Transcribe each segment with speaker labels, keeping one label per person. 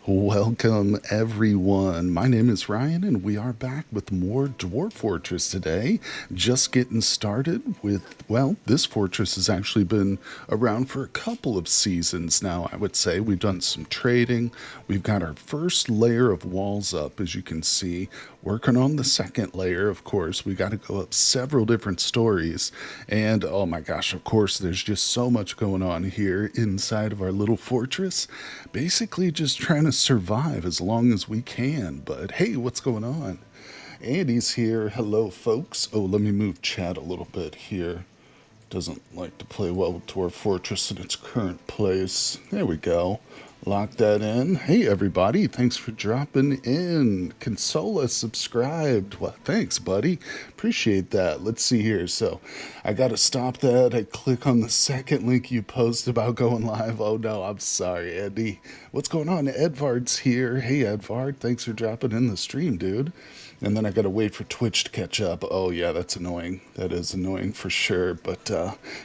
Speaker 1: Welcome, everyone. My name is Ryan, and we are back with more Dwarf Fortress today. Just getting started with, well, this fortress has actually been around for a couple of seasons now, I would say. We've done some trading. We've got our first layer of walls up, as you can see. Working on the second layer, of course. We got to go up several different stories. And oh my gosh, of course, there's just so much going on here inside of our little fortress. Basically, just trying to survive as long as we can. But hey, what's going on? Andy's here. Hello, folks. Oh, let me move chat a little bit here. Doesn't like to play well with Dwarf Fortress in its current place. There we go. Lock that in. Hey, everybody. Thanks for dropping in. Consola subscribed. Well, thanks, buddy. Appreciate that. Let's see here. So I got to stop that. I click on the second link you post about going live. Oh, no. I'm sorry, Andy. What's going on? Edvard's here. Hey, Edvard. Thanks for dropping in the stream, dude. And then I gotta wait for Twitch to catch up. Oh yeah, that's annoying. That is annoying for sure. But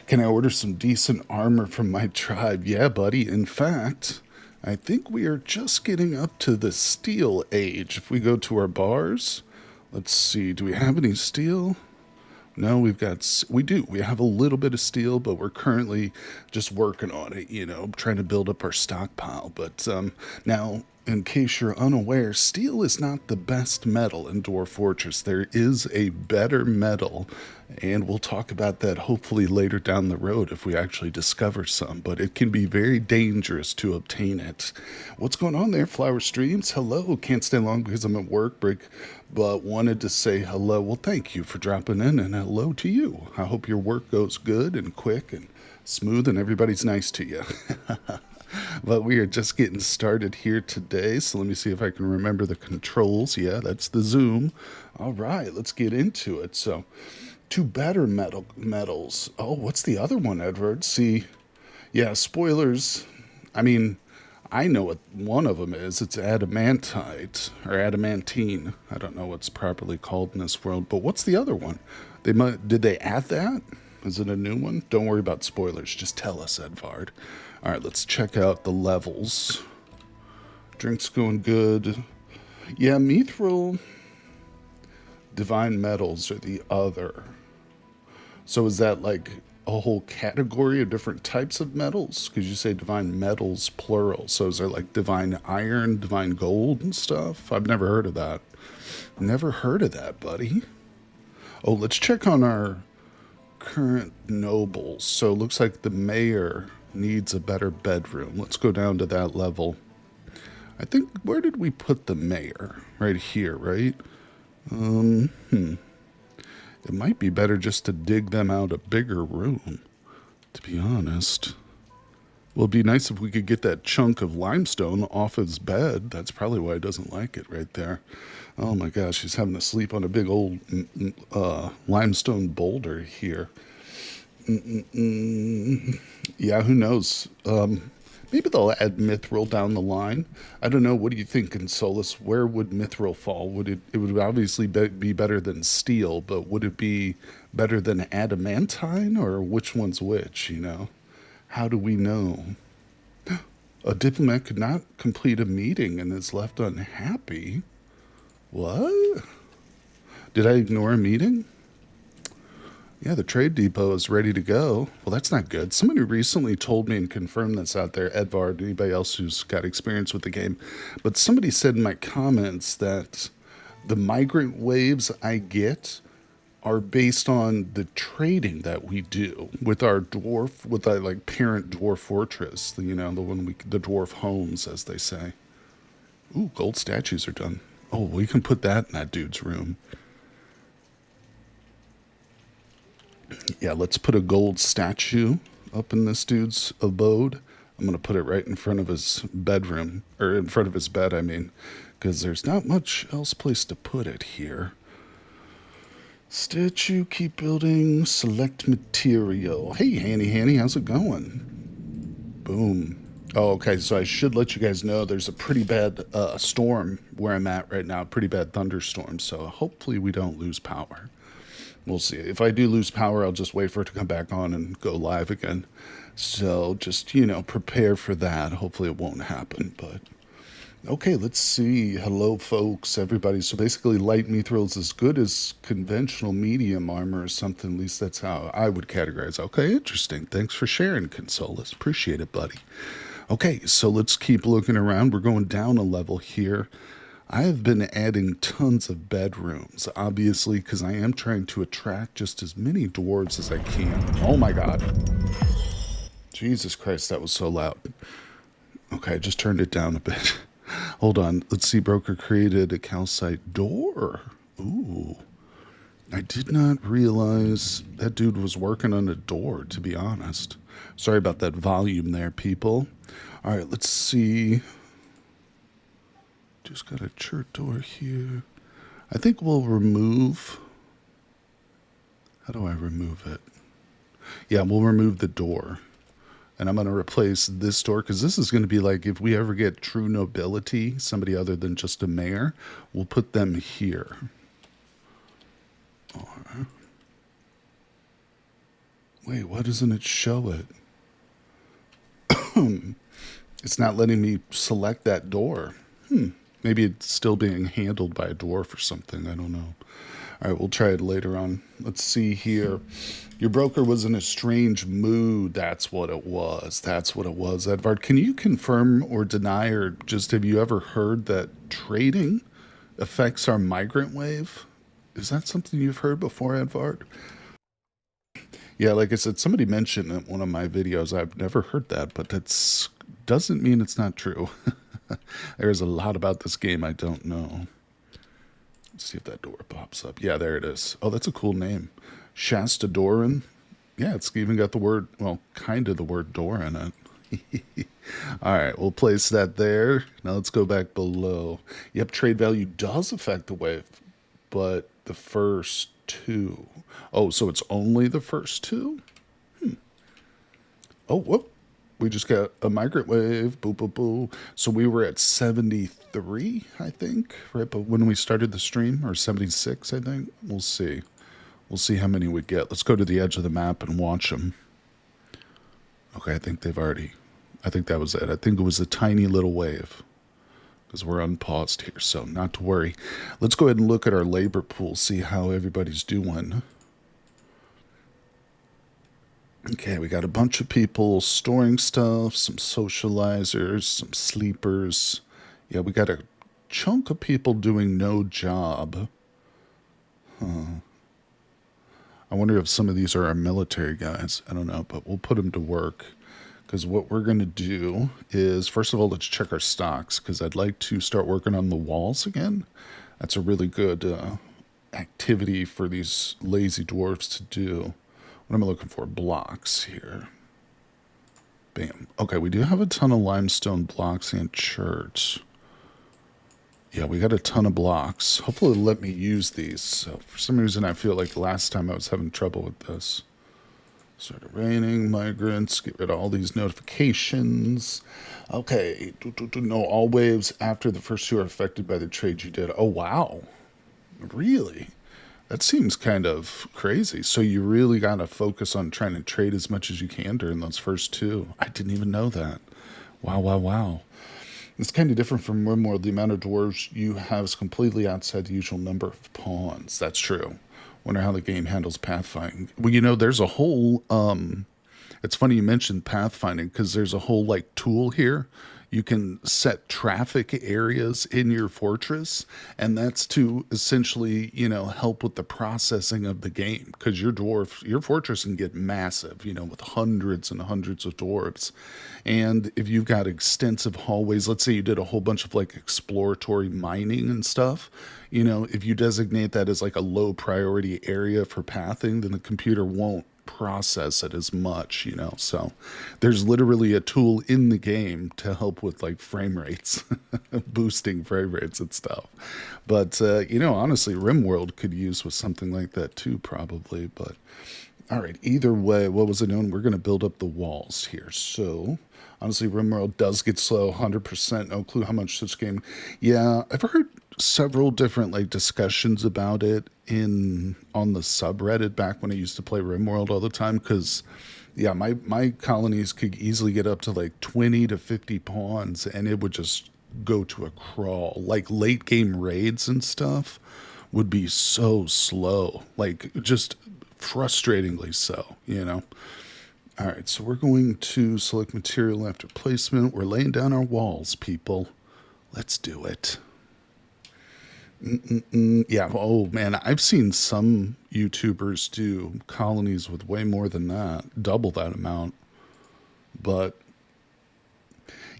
Speaker 1: can I order some decent armor from my tribe? Yeah, buddy. In fact, I think we are just getting up to the steel age. If we go to our bars, let's see. Do we have any steel? No, we do. We have a little bit of steel, but we're currently just working on it, trying to build up our stockpile. But now, in case you're unaware, steel is not the best metal in Dwarf Fortress. There is a better metal, and we'll talk about that hopefully later down the road if we actually discover some, but it can be very dangerous to obtain it. What's going on there, Flower Streams? Hello. Can't stay long because I'm at work break, but wanted to say hello. Well, thank you for dropping in, and hello to you. I hope your work goes good and quick and smooth and everybody's nice to you. But we are just getting started here today, so let me see if I can remember the controls. Yeah, that's the zoom. All right, let's get into it. So, two better metals. Oh, what's the other one, Edward? See, yeah, spoilers. I mean, I know what one of them is. It's adamantite or adamantine. I don't know what's properly called in this world, but what's the other one? Did they add that? Is it a new one? Don't worry about spoilers. Just tell us, Edvard. All right, let's check out the levels. Drink's going good. Yeah, mithril, divine metals are the other. So is that like a whole category of different types of metals? Because you say divine metals, plural. So is there like divine iron, divine gold and stuff? I've never heard of that. Never heard of that, buddy. Oh, let's check on our current nobles. So it looks like the mayor needs a better bedroom. Let's go down to that level. I think, where did we put the mayor? Right here, right? It might be better just to dig them out a bigger room, to be honest. Well, it'd be nice if we could get that chunk of limestone off his bed. That's probably why he doesn't like it right there. Oh my gosh, he's having to sleep on a big old limestone boulder here. Yeah, who knows? Maybe they'll add mithril down the line. I don't know. What do you think, Consolus? Where would mithril fall? It would obviously be better than steel, but would it be better than adamantine, or which one's which, How do we know? A diplomat could not complete a meeting and is left unhappy. What? Did I ignore a meeting? Yeah, the trade depot is ready to go. Well, that's not good. Somebody recently told me and confirmed this out there, Edvard, anybody else who's got experience with the game. But somebody said in my comments that the migrant waves I get are based on the trading that we do with our parent dwarf fortress, the dwarf homes, as they say. Ooh, gold statues are done. Oh, we can put that in that dude's room. Yeah, let's put a gold statue up in this dude's abode. I'm going to put it right in front of his bedroom, or in front of his bed, I mean, because there's not much else place to put it here. Statue, keep building, select material. Hey, Hanny, how's it going? Boom. Oh, okay, so I should let you guys know there's a pretty bad storm where I'm at right now, pretty bad thunderstorm, so hopefully we don't lose power. We'll see. If I do lose power, I'll just wait for it to come back on and go live again. So just, prepare for that. Hopefully it won't happen, but Okay, let's see. Hello, folks, everybody. So basically, light mithril is as good as conventional medium armor or something. At least that's how I would categorize. Okay, interesting. Thanks for sharing, Consolus. Appreciate it, buddy. Okay, so let's keep looking around. We're going down a level here. I have been adding tons of bedrooms, obviously, because I am trying to attract just as many dwarves as I can. Oh my god. Jesus Christ, that was so loud. Okay, I just turned it down a bit. Hold on. Let's see. Broker created a calcite door. Ooh. I did not realize that dude was working on a door, to be honest. Sorry about that volume there, people. All right, let's see. Just got a church door here. I think we'll remove. How do I remove it? Yeah, we'll remove the door. And I'm going to replace this door because this is going to be like if we ever get true nobility, somebody other than just a mayor, we'll put them here. Or, wait, why doesn't it show it? It's not letting me select that door. Maybe it's still being handled by a dwarf or something. I don't know. All right, we'll try it later on. Let's see here. Your broker was in a strange mood. That's what it was. That's what it was. Edvard, can you confirm or deny, or just have you ever heard that trading affects our migrant wave? Is that something you've heard before, Edvard? Yeah, like I said, somebody mentioned in one of my videos. I've never heard that, but that's doesn't mean it's not true. There's a lot about this game I don't know. Let's see if that door pops up. Yeah, there it is. Oh, that's a cool name. Shasta Doran. Yeah, it's even got the word, well, kind of the word door in it. All right, we'll place that there. Now let's go back below. Yep, trade value does affect the wave, but the first two. Oh, so it's only the first two? Oh, whoop. We just got a migrant wave. Boo, boo, boo. So we were at 73, I think, right? But when we started the stream, or 76, I think. We'll see. We'll see how many we get. Let's go to the edge of the map and watch them. Okay, I think they've already. I think that was it. I think it was a tiny little wave because we're unpaused here, so not to worry. Let's go ahead and look at our labor pool, see how everybody's doing. Okay, we got a bunch of people storing stuff, some socializers, some sleepers. Yeah, we got a chunk of people doing no job. I wonder if some of these are our military guys. I don't know, but we'll put them to work. Because what we're going to do is, first of all, let's check our stocks. Because I'd like to start working on the walls again. That's a really good activity for these lazy dwarves to do. What am I looking for? Blocks here. Bam. Okay, we do have a ton of limestone blocks and church. Yeah, we got a ton of blocks. Hopefully it'll let me use these. So for some reason I feel like last time I was having trouble with this. Started raining, migrants, get rid of all these notifications. Okay, no, all waves after the first two are affected by the trade you did. Oh, wow. Really? That seems kind of crazy. So you really got to focus on trying to trade as much as you can during those first two. I didn't even know that. Wow, wow, wow. It's kind of different from RimWorld. The amount of dwarves you have is completely outside the usual number of pawns. That's true. Wonder how the game handles pathfinding. Well, you know, there's a whole it's funny you mentioned pathfinding because there's a whole like tool here. You can set traffic areas in your fortress, and that's to essentially, you know, help with the processing of the game because your fortress can get massive, you know, with hundreds and hundreds of dwarves. And if you've got extensive hallways, let's say you did a whole bunch of like exploratory mining and stuff, you know, if you designate that as like a low priority area for pathing, then the computer won't process it as much, you know. So there's literally a tool in the game to help with like frame rates, boosting frame rates and stuff. But you know, honestly, RimWorld could use with something like that too, probably. But all right, either way, what was I doing? We're going to build up the walls here. So honestly, RimWorld does get slow, 100%. No clue how much this game. Yeah, I've heard several different like discussions about it in on the subreddit back when I used to play RimWorld all the time. Because my colonies could easily get up to like 20 to 50 pawns, and it would just go to a crawl. Like late game raids and stuff would be so slow, like just frustratingly so, you know. All right, so we're going to select material after placement. We're laying down our walls, people. Let's do it. Yeah, oh man, I've seen some YouTubers do colonies with way more than that, double that amount. But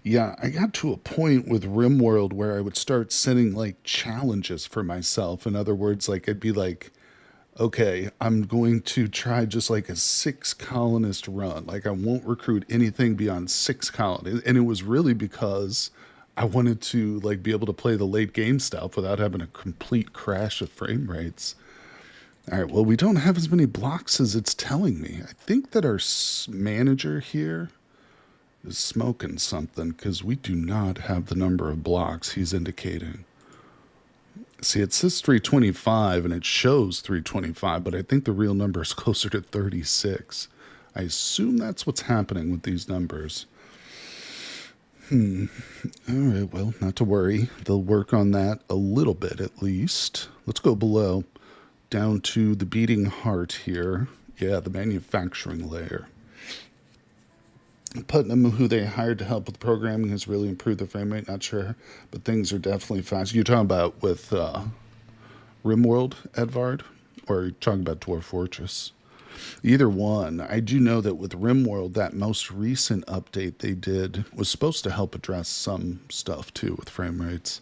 Speaker 1: yeah, I got to a point with RimWorld where I would start setting like challenges for myself. In other words, like I'd be like, okay, I'm going to try just like a 6 colonist run. Like I won't recruit anything beyond 6 colonies. And it was really because I wanted to like be able to play the late game stuff without having a complete crash of frame rates. All right, well, we don't have as many blocks as it's telling me. I think that our manager here is smoking something because we do not have the number of blocks he's indicating. See, it says 325 and it shows 325, but I think the real number is closer to 36. I assume that's what's happening with these numbers. All right, well, not to worry. They'll work on that a little bit at least. Let's go below, down to the beating heart here. Yeah, the manufacturing layer. Putnam, who they hired to help with programming, has really improved the frame rate. Not sure, but things are definitely fast. You're talking about with RimWorld, Edvard, or you're talking about Dwarf Fortress? Either one. I do know that with RimWorld, that most recent update they did was supposed to help address some stuff too with frame rates.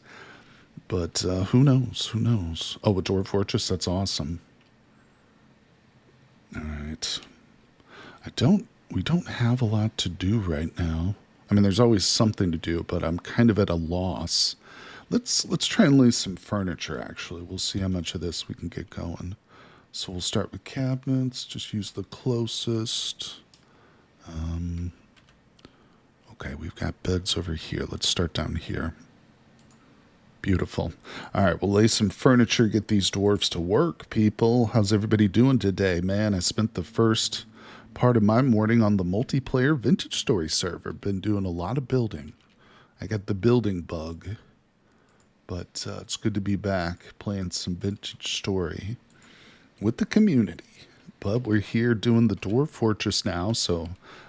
Speaker 1: But who knows? Who knows? Oh, with Dwarf Fortress, that's awesome. All right. We don't have a lot to do right now. I mean, there's always something to do, but I'm kind of at a loss. Let's try and lay some furniture, actually. We'll see how much of this we can get going. So we'll start with cabinets. Just use the closest. Okay, we've got beds over here. Let's start down here. Beautiful. All right, we'll lay some furniture, get these dwarves to work, people. How's everybody doing today? Man, I spent the first part of my morning on the multiplayer Vintage Story server. Been doing a lot of building. I got the building bug, but it's good to be back playing some Vintage Story with the community. But we're here doing the Dwarf Fortress now, so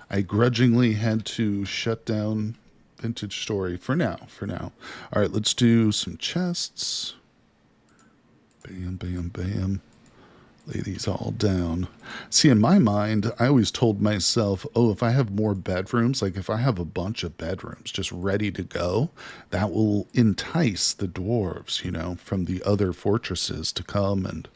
Speaker 1: I grudgingly had to shut down Vintage Story for now. All right, let's do some chests. Bam, bam, bam. Lay these all down. See, in my mind, I always told myself, oh, if I have more bedrooms, like if I have a bunch of bedrooms just ready to go, that will entice the dwarves, you know, from the other fortresses to come and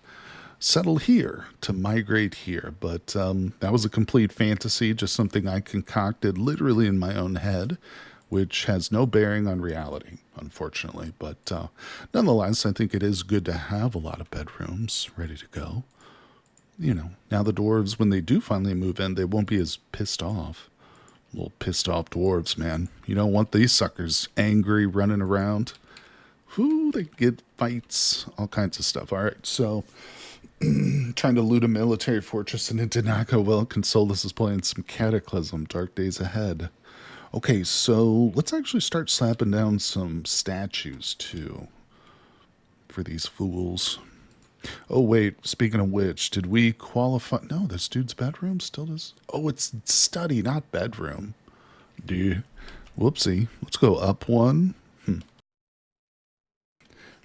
Speaker 1: settle here, to migrate here. But that was a complete fantasy, just something I concocted literally in my own head, which has no bearing on reality, unfortunately. But nonetheless, I think it is good to have a lot of bedrooms ready to go. You know, now the dwarves, when they do finally move in, they won't be as pissed off. Little pissed off dwarves, man. You don't want these suckers angry, running around. Whoo, they get fights, all kinds of stuff. All right, so trying to loot a military fortress and it did not go well. Consolis is playing some Cataclysm, Dark Days Ahead. Okay, so let's actually start slapping down some statues, too, for these fools. Oh, wait, speaking of which, did we qualify? No, this dude's bedroom still does. Oh, it's study, not bedroom. Dude, whoopsie. Let's go up one.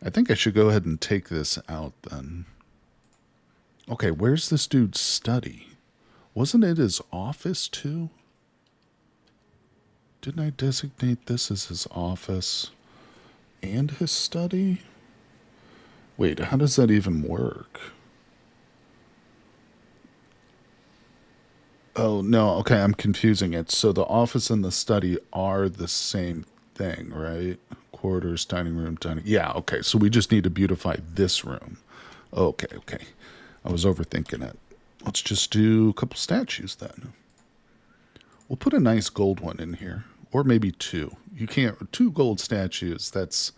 Speaker 1: I think I should go ahead and take this out, then. Okay, where's this dude's study? Wasn't it his office, too? Didn't I designate this as his office and his study? Wait, how does that even work? Oh, no, okay, I'm confusing it. So the office and the study are the same thing, right? Quarters, dining room, dining... Yeah, okay, so we just need to beautify this room. Okay. I was overthinking it. Let's just do a couple statues then. We'll put a nice gold one in here. Or maybe two. You can't... 2 gold statues, that's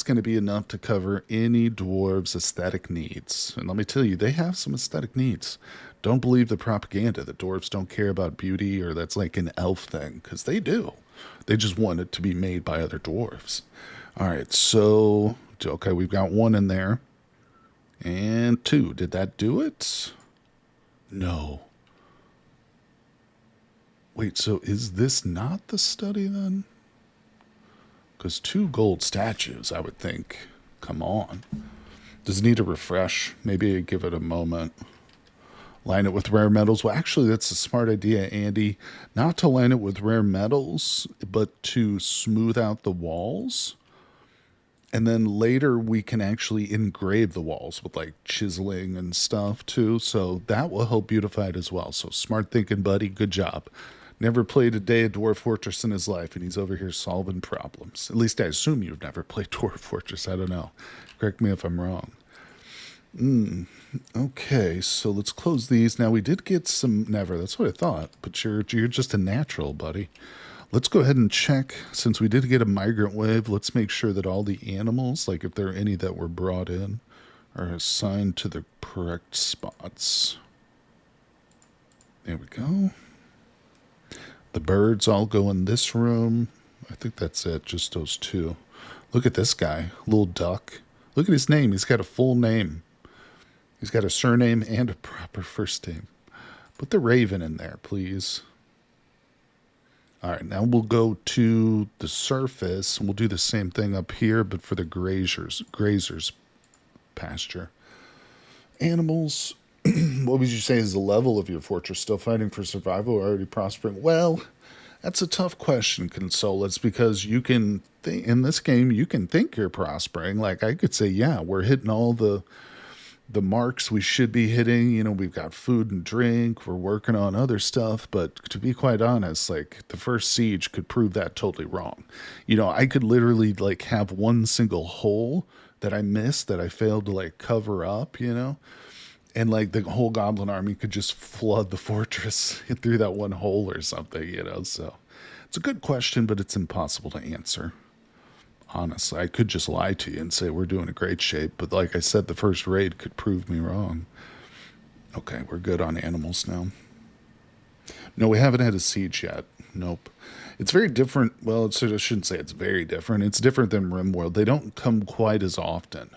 Speaker 1: going to be enough to cover any dwarves' aesthetic needs. And let me tell you, they have some aesthetic needs. Don't believe the propaganda that dwarves don't care about beauty or that's like an elf thing, because they do. They just want it to be made by other dwarves. All right, so okay, we've got one in there and two. Did that do it? No. Wait, so is this not the study then? Because two gold statues, I would think. Come on. Does it need a refresh? Maybe give it a moment. Line it with rare metals. Well, actually, that's a smart idea, Andy. Not to line it with rare metals, but to smooth out the walls. And then later we can actually engrave the walls with like chiseling and stuff too. So that will help beautify it as well. So smart thinking, buddy. Good job. Never played a day of Dwarf Fortress in his life, and he's over here solving problems. At least I assume you've never played Dwarf Fortress. I don't know. Correct me if I'm wrong. Okay, so let's close these. Now we did get some never. That's what I thought. But you're just a natural, buddy. Let's go ahead and check. Since we did get a migrant wave, let's make sure that all the animals, like if there are any that were brought in, are assigned to the correct spots. There we go. The birds all go in this room. I think that's it, just those two. Look at this guy, little duck. Look at his name. He's got a full name. He's got a surname and a proper first name. Put the raven in there, please. All right, now we'll go to the surface. We'll do the same thing up here, but for the grazers pasture. Animals. What would you say is the level of your fortress? Still fighting for survival or already prospering? Well, that's a tough question, Consolus, because you can in this game you can think you're prospering. Like I could say, yeah, we're hitting all the marks we should be hitting. You know, we've got food and drink. We're working on other stuff. But to be quite honest, like the first siege could prove that totally wrong. You know, I could literally like have one single hole that I missed that I failed to like cover up, you know? And like the whole goblin army could just flood the fortress through that one hole or something, you know? So it's a good question, but it's impossible to answer. Honestly, I could just lie to you and say we're doing a great shape, but like I said, the first raid could prove me wrong. Okay, we're good on animals now. No, we haven't had a siege yet. Nope. It's very different. Well, I shouldn't say it's very different. It's different than RimWorld. They don't come quite as often.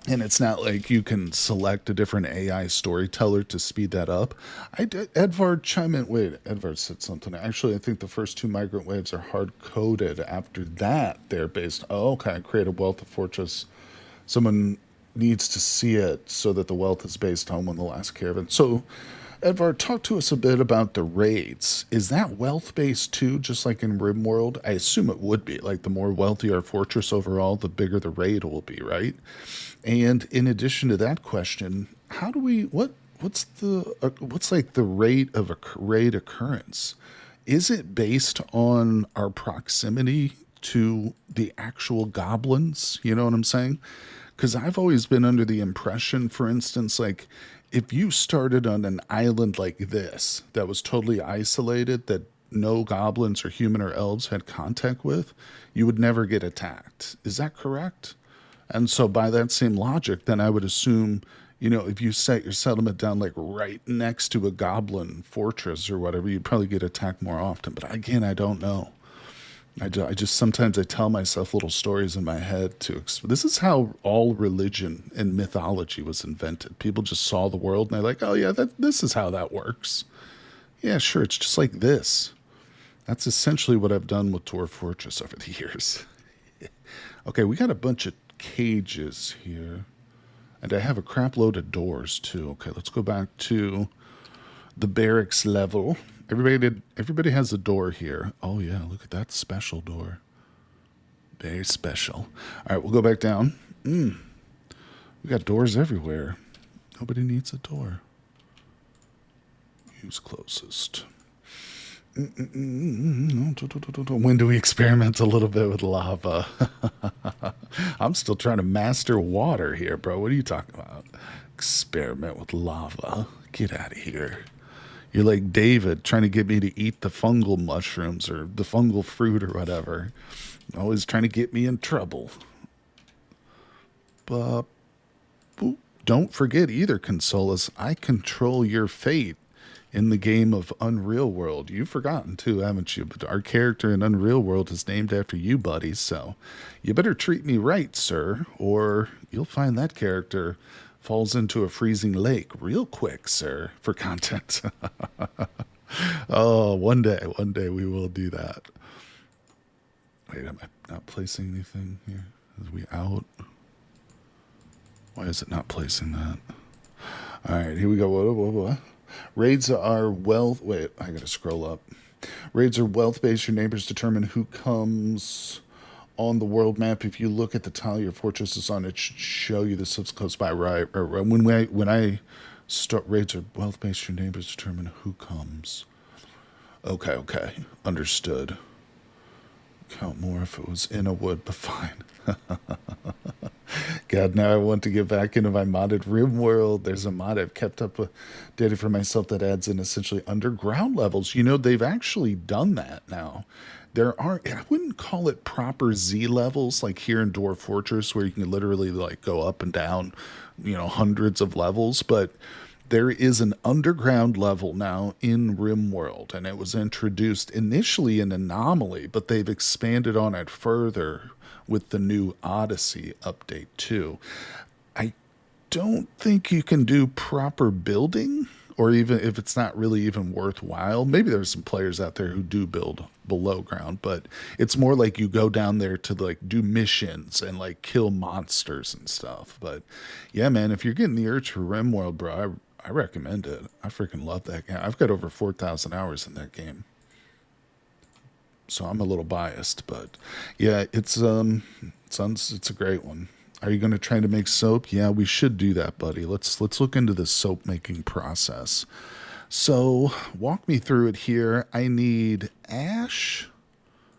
Speaker 1: And it's not like you can select a different AI storyteller to speed that up. Edvard chime in. Wait, Edvard said something. Actually, I think the first two migrant waves are hard-coded. After that, they're based... Oh, okay. Create a wealth of fortress. Someone needs to see it so that the wealth is based on when the last caravan... So, Edvard, talk to us a bit about the raids. Is that wealth-based too, just like in RimWorld? I assume it would be. Like, the more wealthy our fortress overall, the bigger the raid will be, right? And in addition to that question, how do we what's like the rate of a raid occurrence? Is it based on our proximity to the actual goblins? You know what I'm saying? Because I've always been under the impression, for instance, like if you started on an island like this that was totally isolated, that no goblins or human or elves had contact with, you would never get attacked. Is that correct? And so by that same logic, then I would assume, you know, if you set your settlement down like right next to a goblin fortress or whatever, you'd probably get attacked more often. But again, I don't know. I just sometimes I tell myself little stories in my head to. This is how all religion and mythology was invented. People just saw the world and they're like, oh yeah, this is how that works. Yeah, sure. It's just like this. That's essentially what I've done with Dwarf Fortress over the years. Okay, we got a bunch of cages here. And I have a crap load of doors too. Okay, let's go back to the barracks level. Everybody has a door here. Oh yeah, look at that special door. Very special. All right, we'll go back down. We got doors everywhere. Nobody needs a door. Who's closest? When do we experiment a little bit with lava? I'm still trying to master water here, bro. What are you talking about? Experiment with lava. Get out of here. You're like David trying to get me to eat the fungal mushrooms or the fungal fruit or whatever. Always trying to get me in trouble. But don't forget either, Consolus. I control your fate. in the game of Unreal World. You've forgotten too, haven't you? But our character in Unreal World is named after you, buddy. So you better treat me right, sir, or you'll find that character falls into a freezing lake real quick, sir, for content. Oh, one day we will do that. Wait, am I not placing anything here? Is we out? Why is it not placing that? All right, here we go. What? Raids are wealth. Wait, I gotta scroll up. Raids are wealth based. Your neighbors determine who comes on the world map. If you look at the tile your fortress is on, it should show you the subs close by. Right. Or when I start raids are wealth based. Your neighbors determine who comes. Okay. Understood. Count more if it was in a wood, but fine. God, now I want to get back into my modded Rim world. There's a mod I've kept updated for myself that adds in essentially underground levels. You know, they've actually done that now. There aren't, I wouldn't call it proper Z levels like here in Dwarf Fortress where you can literally like go up and down, you know, hundreds of levels, but there is an underground level now in RimWorld, and it was introduced initially in Anomaly, but they've expanded on it further with the new Odyssey update too. I don't think you can do proper building, or even if it's not really even worthwhile. Maybe there's some players out there who do build below ground, but it's more like you go down there to like do missions and like kill monsters and stuff. But yeah, man, if you're getting the urge for RimWorld, bro, I recommend it. I freaking love that game. I've got over 4,000 hours in that game, so I'm a little biased, but yeah, it's a great one. Are you going to try to make soap? Yeah, we should do that, buddy. Let's look into the soap making process. So walk me through it here. I need ash,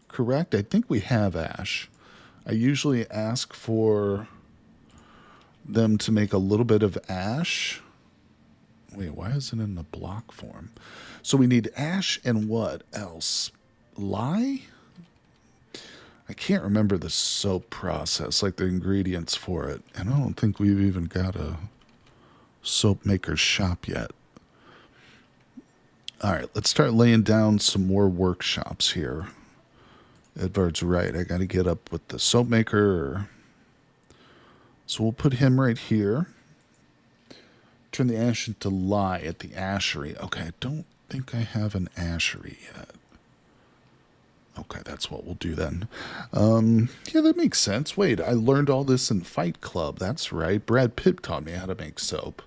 Speaker 1: correct? I think we have ash. I usually ask for them to make a little bit of ash. Wait, why is it in the block form? So we need ash and what else? Lye? I can't remember the soap process, like the ingredients for it. And I don't think we've even got a soap maker's shop yet. All right, let's start laying down some more workshops here. Edvard's right. I got to get up with the soap maker. So we'll put him right here. Turn the ash into lye at the ashery. Okay, I don't think I have an ashery yet. Okay, that's what we'll do then. Yeah, that makes sense. Wait, I learned all this in Fight Club. That's right. Brad Pitt taught me how to make soap.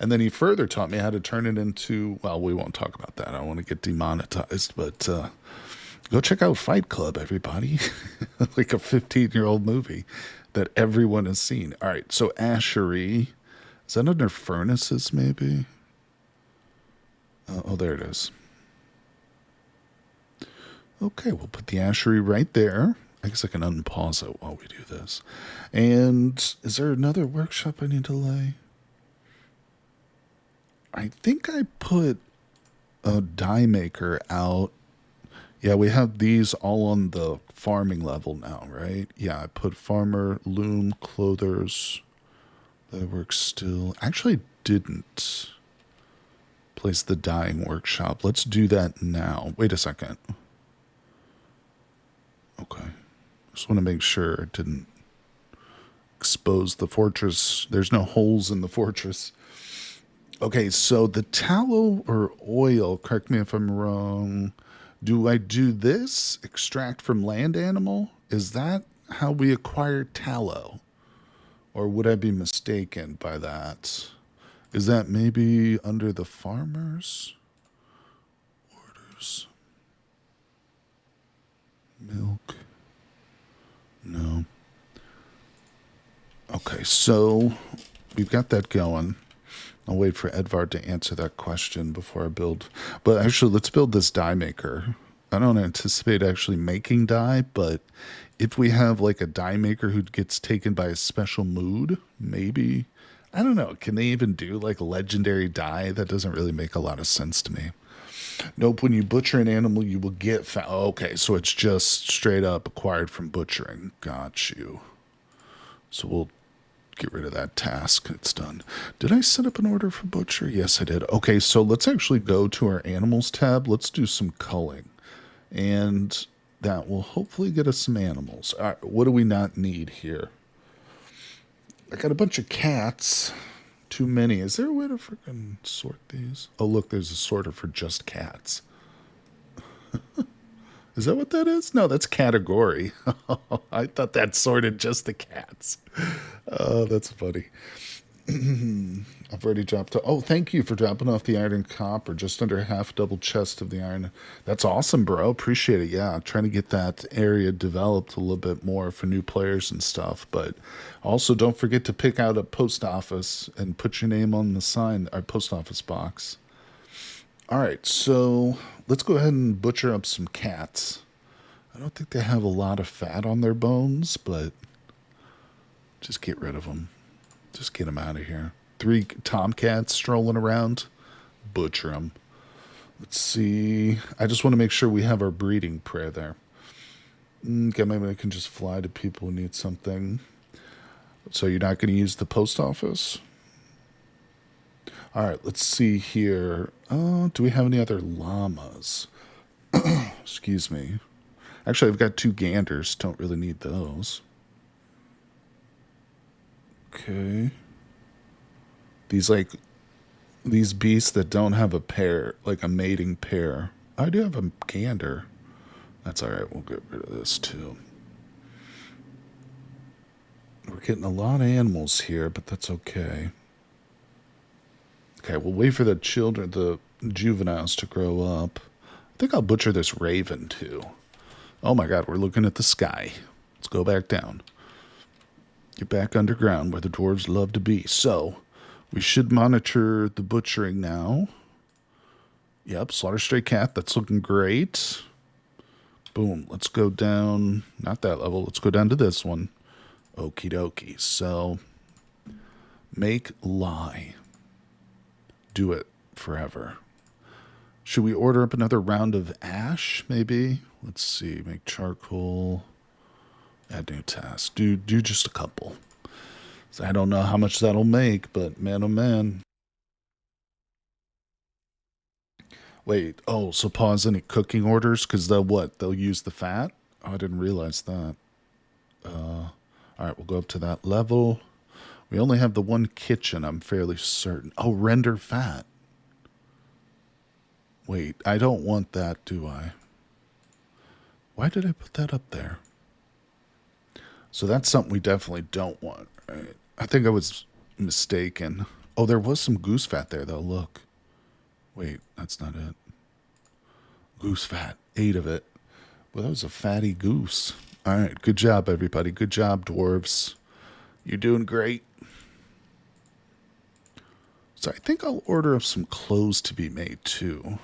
Speaker 1: And then he further taught me how to turn it into, well, we won't talk about that. I don't want to get demonetized, but go check out Fight Club, everybody. Like a 15-year-old movie that everyone has seen. All right, so ashery. Is that under furnaces, maybe? Oh, there it is. Okay, we'll put the ashery right there. I guess I can unpause it while we do this. And is there another workshop I need to lay? I think I put a dye maker out. Yeah, we have these all on the farming level now, right? Yeah, I put farmer, loom, clothers. That works still. Actually, didn't place the dyeing workshop. Let's do that now. Wait a second. Okay. Just want to make sure it didn't expose the fortress. There's no holes in the fortress. Okay, so the tallow or oil, correct me if I'm wrong. Do I do this? Extract from land animal? Is that how we acquire tallow? Or would I be mistaken by that? Is that maybe under the farmers? Orders. Milk. No. Okay, so we've got that going. I'll wait for Edvard to answer that question before I build. But actually, let's build this dye maker. I don't anticipate actually making dye, but if we have like a dye maker who gets taken by a special mood, maybe. I don't know. Can they even do like legendary dye? That doesn't really make a lot of sense to me. Nope, when you butcher an animal, you will get okay, so it's just straight up acquired from butchering. Got you. So we'll get rid of that task. It's done. Did I set up an order for butcher? Yes, I did. Okay, so let's actually go to our animals tab. Let's do some culling. And that will hopefully get us some animals. All right, what do we not need here? I got a bunch of cats. Too many. Is there a way to freaking sort these? Oh, look, there's a sorter for just cats. Is that what that is? No, that's category. I thought that sorted just the cats. Oh, that's funny. I've already dropped. Oh, thank you for dropping off the iron and copper. Just under half double chest of the iron. That's awesome, bro. Appreciate it. Yeah, trying to get that area developed a little bit more for new players and stuff. But also, don't forget to pick out a post office and put your name on the sign, our post office box. All right, so let's go ahead and butcher up some cats. I don't think they have a lot of fat on their bones, but just get rid of them. Just get them out of here. 3 tomcats strolling around. Butcher them. Let's see. I just want to make sure we have our breeding prayer there. Okay, maybe I can just fly to people who need something. So you're not going to use the post office? All right, let's see here. Do we have any other llamas? Excuse me. Actually, I've got 2 ganders. Don't really need those. Okay. These beasts that don't have a pair, like a mating pair. I do have a gander. That's all right. We'll get rid of this too. We're getting a lot of animals here, but that's okay. Okay, we'll wait for the children, the juveniles to grow up. I think I'll butcher this raven too. Oh my god, we're looking at the sky. Let's go back down. Get back underground where the dwarves love to be. So, we should monitor the butchering now. Yep, slaughter stray cat. That's looking great. Boom. Let's go down. Not that level. Let's go down to this one. Okie dokie. So, make lie. Do it forever. Should we order up another round of ash, maybe? Let's see. Make charcoal. Add new task. Do just a couple. So I don't know how much that'll make, but man, oh man. Wait, oh, so pause any cooking orders? Because they'll what? They'll use the fat? Oh, I didn't realize that. All right, we'll go up to that level. We only have the one kitchen, I'm fairly certain. Oh, render fat. Wait, I don't want that, do I? Why did I put that up there? So that's something we definitely don't want, right? I think I was mistaken. Oh, there was some goose fat there, though. Look. Wait, that's not it. Goose fat. 8 of it. Well, that was a fatty goose. All right, good job, everybody. Good job, dwarves. You're doing great. So I think I'll order up some clothes to be made, too.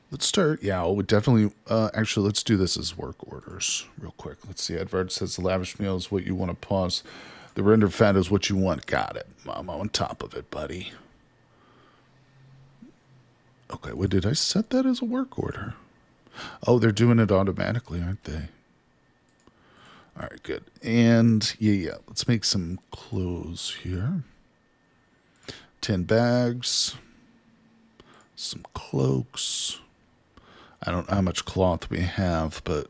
Speaker 1: Let's start. Yeah, we'll definitely. Actually, let's do this as work orders real quick. Let's see. Edvard says the lavish meal is what you want to pause. The render fat is what you want. Got it. I'm on top of it, buddy. Okay, what did I set that as a work order? Oh, they're doing it automatically, aren't they? All right, good. And yeah. Let's make some clothes here. 10 bags. Some cloaks. I don't know how much cloth we have, but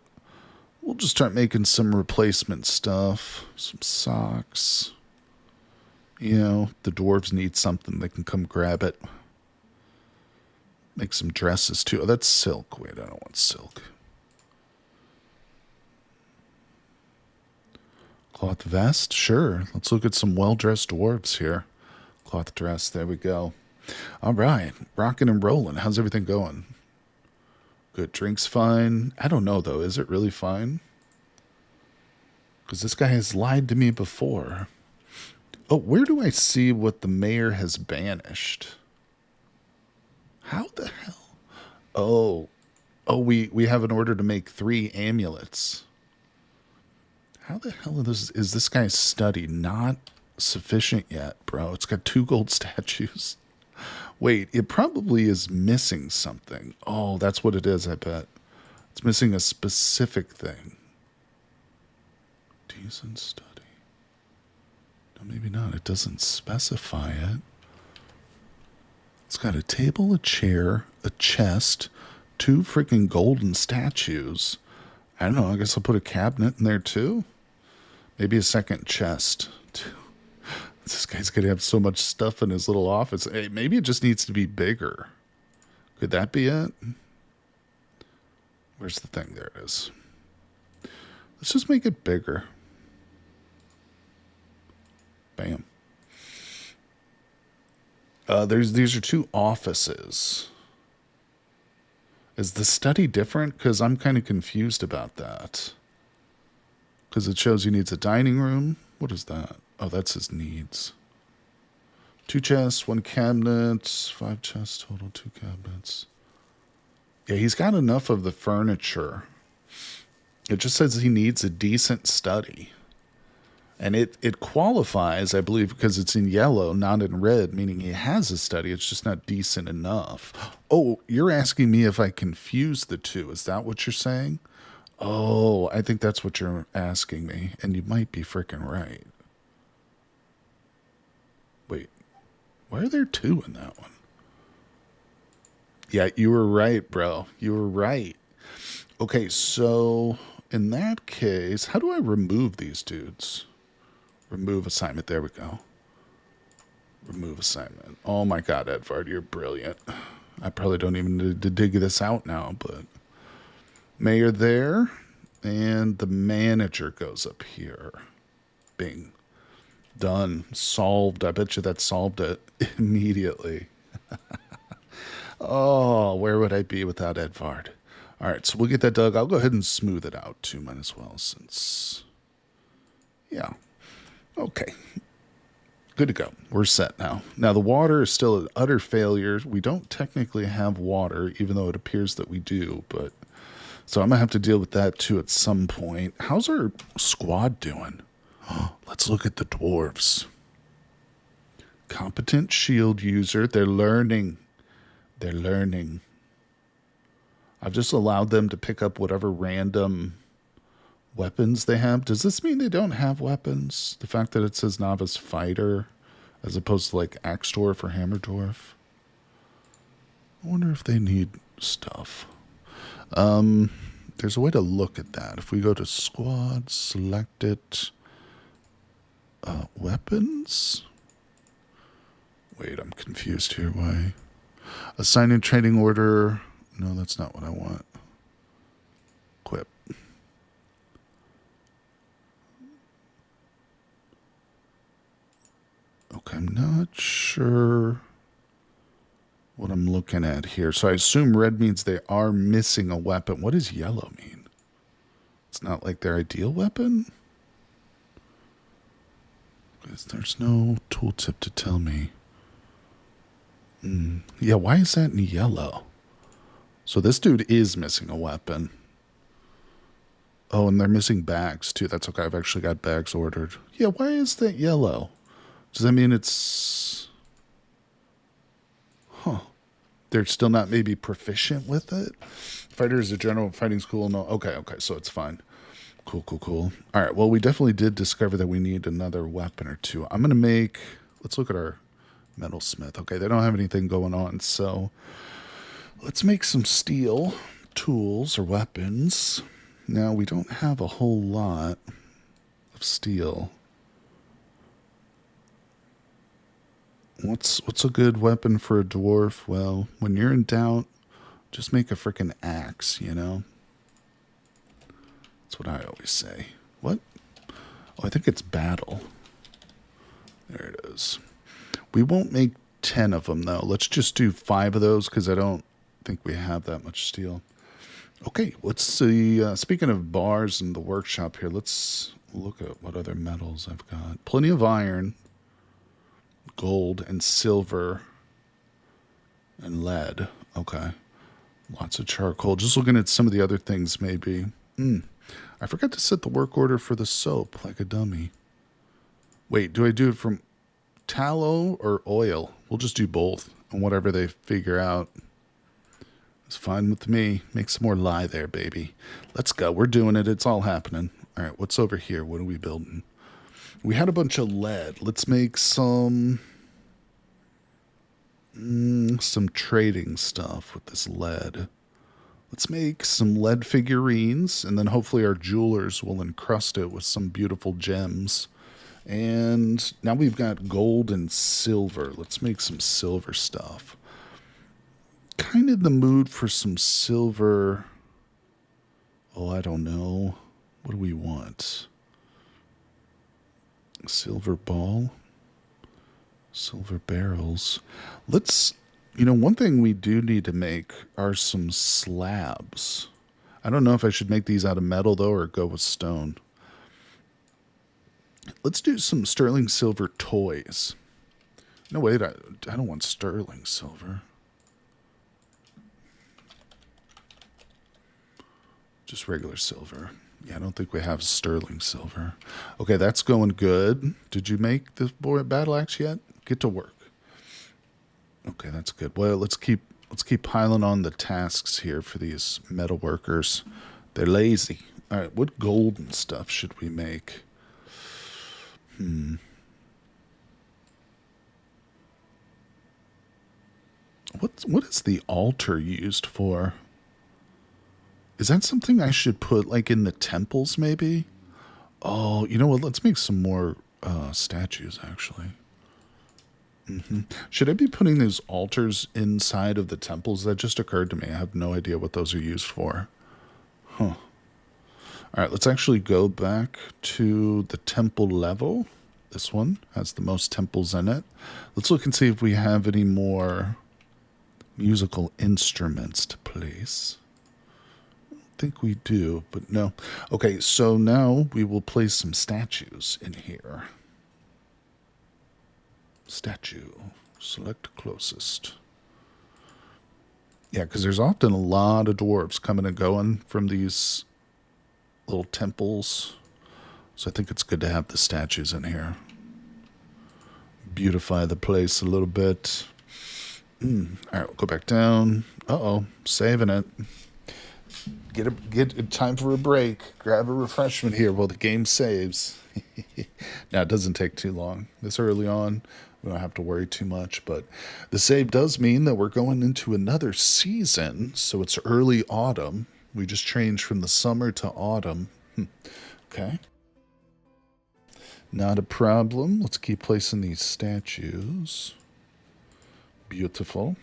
Speaker 1: we'll just start making some replacement stuff. Some socks. You know, the dwarves need something. They can come grab it. Make some dresses, too. Oh, that's silk. Wait, I don't want silk. Cloth vest? Sure. Let's look at some well-dressed dwarves here. Cloth dress. There we go. All right. Rocking and rolling. How's everything going? Good. Drink's fine. I don't know, though. Is it really fine? Because this guy has lied to me before. Oh, where do I see what the mayor has banished? How the hell? Oh, we have an order to make 3 amulets. How the hell is this guy's study not sufficient yet, bro? It's got 2 gold statues. Wait, it probably is missing something. Oh, that's what it is, I bet. It's missing a specific thing. Decent study. Maybe not. It doesn't specify it. It's got a table, a chair, a chest, two freaking golden statues. I don't know. I guess I'll put a cabinet in there too. Maybe a second chest. This guy's going to have so much stuff in his little office. Hey, maybe it just needs to be bigger. Could that be it? Where's the thing? There it is. Let's just make it bigger. Bam. These are two offices. Is the study different? Because I'm kind of confused about that. Because it shows he needs a dining room. What is that? Oh, that's his needs. 2 chests, 1 cabinet, 5 chests total, 2 cabinets. Yeah, he's got enough of the furniture. It just says he needs a decent study. And it qualifies, I believe, because it's in yellow, not in red, meaning he has a study. It's just not decent enough. Oh, you're asking me if I confuse the two. Is that what you're saying? Oh, I think that's what you're asking me. And you might be freaking right. Wait, why are there 2 in that one? Yeah, you were right, bro. You were right. Okay, so in that case, how do I remove these dudes? Remove assignment. There we go. Remove assignment. Oh my God, Edvard, you're brilliant. I probably don't even need to dig this out now, but mayor there, and the manager goes up here. Bing. Done. Solved. I bet you that solved it immediately. Oh, where would I be without Edvard? All right, so we'll get that dug. I'll go ahead and smooth it out too, might as well, since... Yeah. Okay. Good to go. We're set now. Now, the water is still an utter failure. We don't technically have water, even though it appears that we do, but... So I'm going to have to deal with that, too, at some point. How's our squad doing? Oh, let's look at the dwarves. Competent shield user. They're learning. They're learning. I've just allowed them to pick up whatever random weapons they have. Does this mean they don't have weapons? The fact that it says novice fighter as opposed to like axe dwarf or hammer dwarf. I wonder if they need stuff. There's a way to look at that. If we go to squad, select it, weapons. Wait, I'm confused here. Why? Assign in training order. No, that's not what I want. Equip. Okay, I'm not sure what I'm looking at here. So I assume red means they are missing a weapon. What does yellow mean? It's not like their ideal weapon? Because there's no tooltip to tell me. Yeah, why is that in yellow? So this dude is missing a weapon. Oh, and they're missing bags, too. That's okay. I've actually got bags ordered. Yeah, why is that yellow? Does that mean it's... Huh. They're still not maybe proficient with it? Fighter is a general fighting school. No. Okay, so it's fine. Cool. All right, well, we definitely did discover that we need another weapon or two. I'm going to make... Let's look at our metalsmith. Okay, they don't have anything going on, so... Let's make some steel tools or weapons. Now, we don't have a whole lot of steel. What's a good weapon for a dwarf? Well, when you're in doubt, just make a frickin' axe, you know? That's what I always say. What? Oh, I think it's battle. There it is. We won't make 10 of them, though. Let's just do 5 of those, because I don't think we have that much steel. Okay, let's see. Speaking of bars in the workshop here, let's look at what other metals I've got. Plenty of iron, gold, and silver, and lead. Okay. Lots of charcoal. Just looking at some of the other things, maybe. I forgot to set the work order for the soap, like a dummy. Wait, do I do it from tallow or oil? We'll just do both, and whatever they figure out. It's fine with me. Make some more lye there, baby. Let's go. We're doing it. It's all happening. All right, what's over here? What are we building? We had a bunch of lead. Let's make some trading stuff with this lead. Let's make some lead figurines, and then hopefully our jewelers will encrust it with some beautiful gems. And now we've got gold and silver. Let's make some silver stuff. Kind of in the mood for some silver. Oh, I don't know. What do we want? Silver ball? Silver barrels. Let's, one thing we do need to make are some slabs. I don't know if I should make these out of metal, though, or go with stone. Let's do some sterling silver toys. No, wait, I don't want sterling silver. Just regular silver. Yeah, I don't think we have sterling silver. Okay, that's going good. Did you make the battle axe yet? Get to work. Okay, that's good. Well, let's keep piling on the tasks here for these metal workers. They're lazy. All right, what golden stuff should we make? What is the altar used for? Is that something I should put like in the temples maybe? Oh, you know what? Let's make some more statues actually. Should I be putting these altars inside of the temples? That just occurred to me. I have no idea what those are used for. Huh. All right, let's actually go back to the temple level. This one has the most temples in it. Let's look and see if we have any more musical instruments to place. I don't think we do, but no. Okay, so now we will place some statues in here. Statue. Select closest. Yeah, because there's often a lot of dwarves coming and going from these little temples. So I think it's good to have the statues in here. Beautify the place a little bit. All right, we'll go back down. Uh-oh, saving it. Get time for a break. Grab a refreshment here while the game saves. Now, it doesn't take too long. This early on, we don't have to worry too much. But the save does mean that we're going into another season. So it's early autumn. We just changed from the summer to autumn. Okay. Not a problem. Let's keep placing these statues. Beautiful.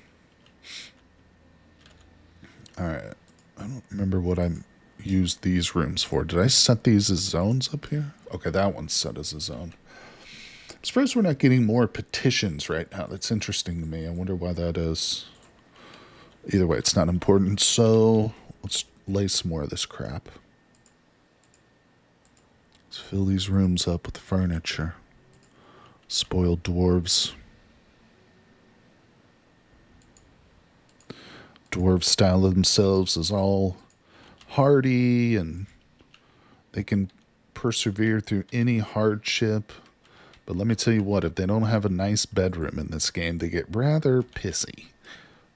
Speaker 1: All right. I don't remember what I used these rooms for. Did I set these as zones up here? Okay, that one's set as a zone. I'm surprised we're not getting more petitions right now. That's interesting to me. I wonder why that is. Either way, it's not important. So let's lay some more of this crap. Let's fill these rooms up with furniture. Spoiled dwarves. Dwarves style themselves as all hardy and they can persevere through any hardship. But let me tell you what, if they don't have a nice bedroom in this game, they get rather pissy.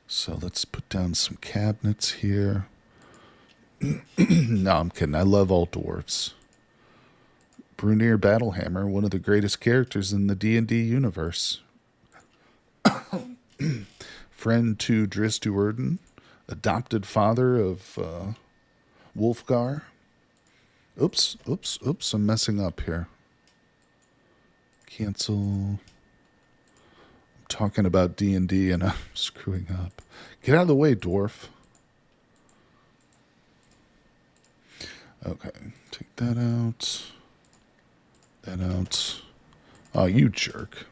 Speaker 1: So let's put down some cabinets here. No, I'm kidding. I love all dwarves. Brunir Battlehammer, one of the greatest characters in the D&D universe. Friend to Driss Duerden, adopted father of Wolfgar. Oops, I'm messing up here. Cancel. I'm talking about D&D and I'm screwing up. Get out of the way, dwarf. Okay, take that out. That out. Oh, you jerk.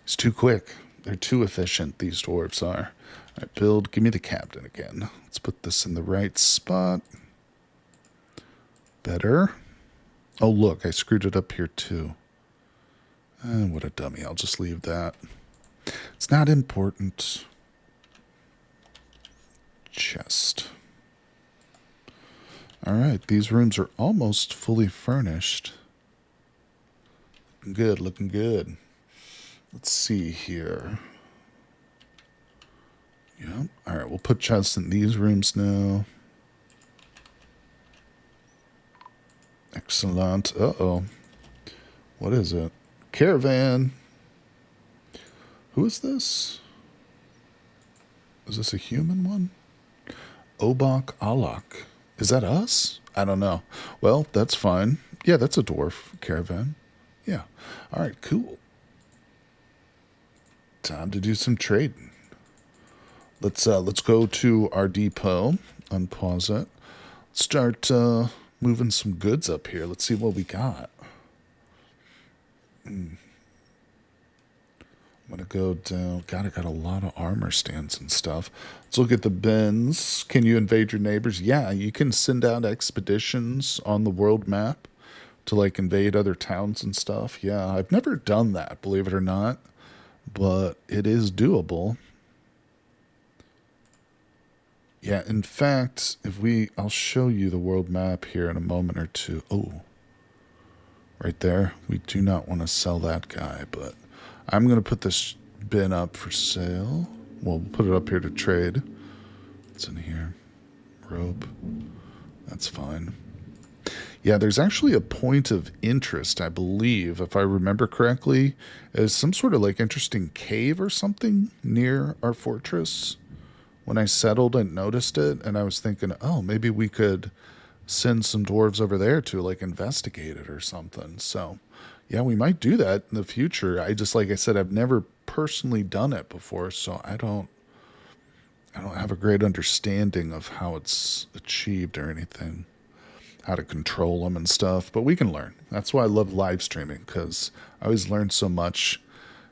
Speaker 1: It's too quick. They're too efficient, these dwarves are. All right, build. Give me the captain again. Let's put this in the right spot. Better. Oh, look, I screwed it up here, too. What a dummy. I'll just leave that. It's not important. Chest. All right, these rooms are almost fully furnished. Looking good, looking good. Let's see here. Yep. All right, we'll put chests in these rooms now. Excellent. Uh-oh. What is it? Caravan. Who is this? Is this a human one? Obak Alak. Is that us? I don't know. Well, that's fine. Yeah, that's a dwarf caravan. Yeah. All right, cool. Time to do some trading. Let's go to our depot. Unpause it. Start moving some goods up here. Let's see what we got. I'm gonna go down. God, I got a lot of armor stands and stuff. Let's look at the bins. Can you invade your neighbors? Yeah, you can send out expeditions on the world map to like invade other towns and stuff. Yeah, I've never done that, believe it or not, but it is doable. Yeah, in fact, I'll show you the world map here in a moment or two. Oh, right there. We do not want to sell that guy, but I'm going to put this bin up for sale. Well, we'll put it up here to trade. What's in here? Rope. That's fine. Yeah, there's actually a point of interest, I believe, if I remember correctly. There's some sort of like interesting cave or something near our fortress. When I settled and noticed it, and I was thinking, oh, maybe we could send some dwarves over there to like investigate it or something. So, yeah, we might do that in the future. Like I said, I've never personally done it before, so I don't have a great understanding of how it's achieved or anything, how to control them and stuff. But we can learn. That's why I love live streaming, because I always learn so much.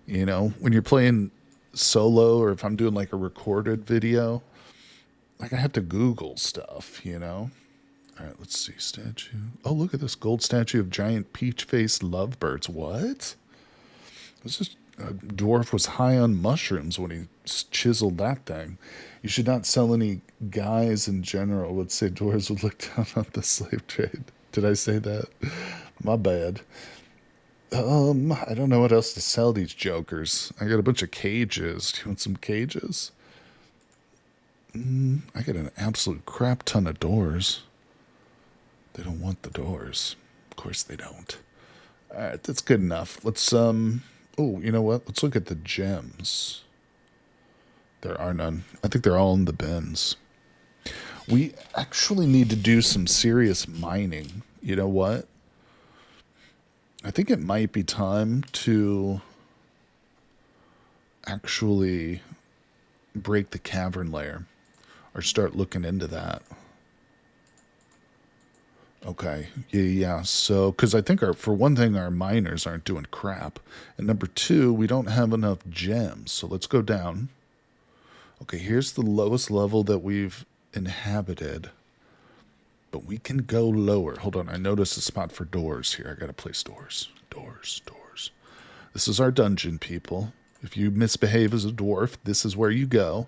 Speaker 1: You know, when you're playing solo, or if I'm doing like a recorded video, like I have to Google stuff, you know. All right, let's see. Statue. Oh, look at this gold statue of giant peach-faced lovebirds. What? This is a dwarf was high on mushrooms when he chiseled that thing. You should not sell any. Guys in general would say dwarves would look down on the slave trade. Did I say that? My bad. I don't know what else to sell these jokers. I got a bunch of cages. Do you want some cages? I got an absolute crap ton of doors. They don't want the doors. Of course they don't. Alright, that's good enough. Let's, oh, you know what? Let's look at the gems. There are none. I think they're all in the bins. We actually need to do some serious mining. You know what? I think it might be time to actually break the cavern layer or start looking into that. Okay. Yeah. So, because I think for one thing, our miners aren't doing crap. And number two, we don't have enough gems. So let's go down. Okay. Here's the lowest level that we've inhabited. But we can go lower. Hold on. I noticed a spot for doors here. I got to place doors. Doors. This is our dungeon, people. If you misbehave as a dwarf, this is where you go.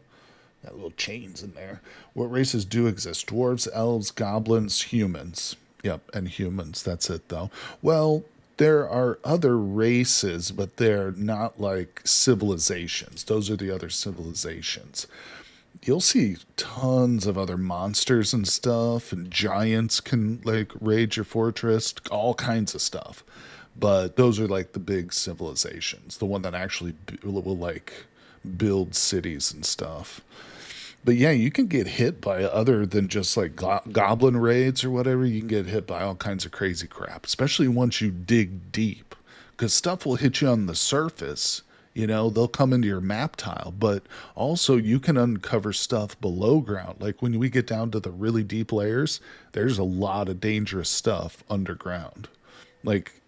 Speaker 1: Got little chains in there. What races do exist? Dwarves, elves, goblins, humans. Yep, and humans. That's it, though. Well, there are other races, but they're not like civilizations. Those are the other civilizations. You'll see tons of other monsters and stuff, and giants can like raid your fortress, all kinds of stuff. But those are like the big civilizations, the one that actually will like build cities and stuff. But yeah, you can get hit by other than just like goblin raids or whatever. You can get hit by all kinds of crazy crap, especially once you dig deep, because stuff will hit you on the surface. You know, they'll come into your map tile, but also you can uncover stuff below ground. Like when we get down to the really deep layers, there's a lot of dangerous stuff underground. Like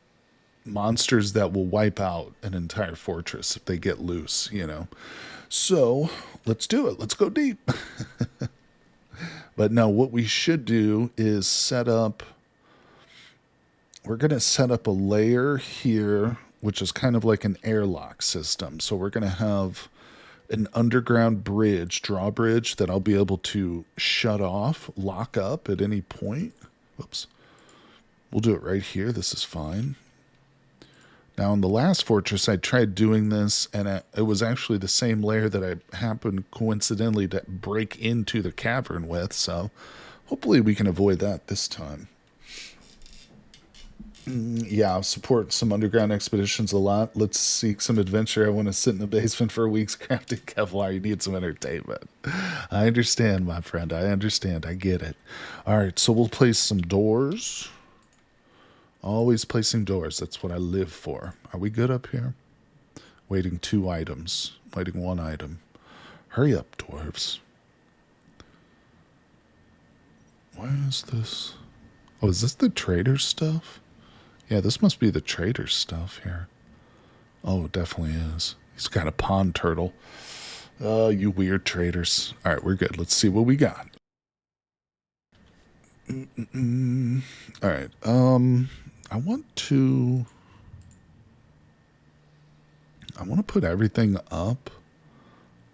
Speaker 1: monsters that will wipe out an entire fortress if they get loose, you know. So let's do it. Let's go deep. But no, what we should do is we're going to set up a layer here, which is kind of like an airlock system. So we're going to have an underground bridge, drawbridge, that I'll be able to shut off, lock up at any point. Whoops. We'll do it right here. This is fine. Now, in the last fortress, I tried doing this, and it was actually the same layer that I happened coincidentally to break into the cavern with, so hopefully we can avoid that this time. Yeah, I'll support some underground expeditions a lot. Let's seek some adventure. I want to sit in the basement for weeks crafting Kevlar. You need some entertainment. I understand, my friend. I understand. I get it. All right, so we'll place some doors. Always placing doors. That's what I live for. Are we good up here? Waiting 2 items. Waiting 1 item. Hurry up, dwarves. Where is this? Oh, is this the trader stuff? Yeah, this must be the trader stuff here. Oh, it definitely is. He's got a pond turtle. Oh, you weird traders. All right, we're good. Let's see what we got. All right. I want to. I want to put everything up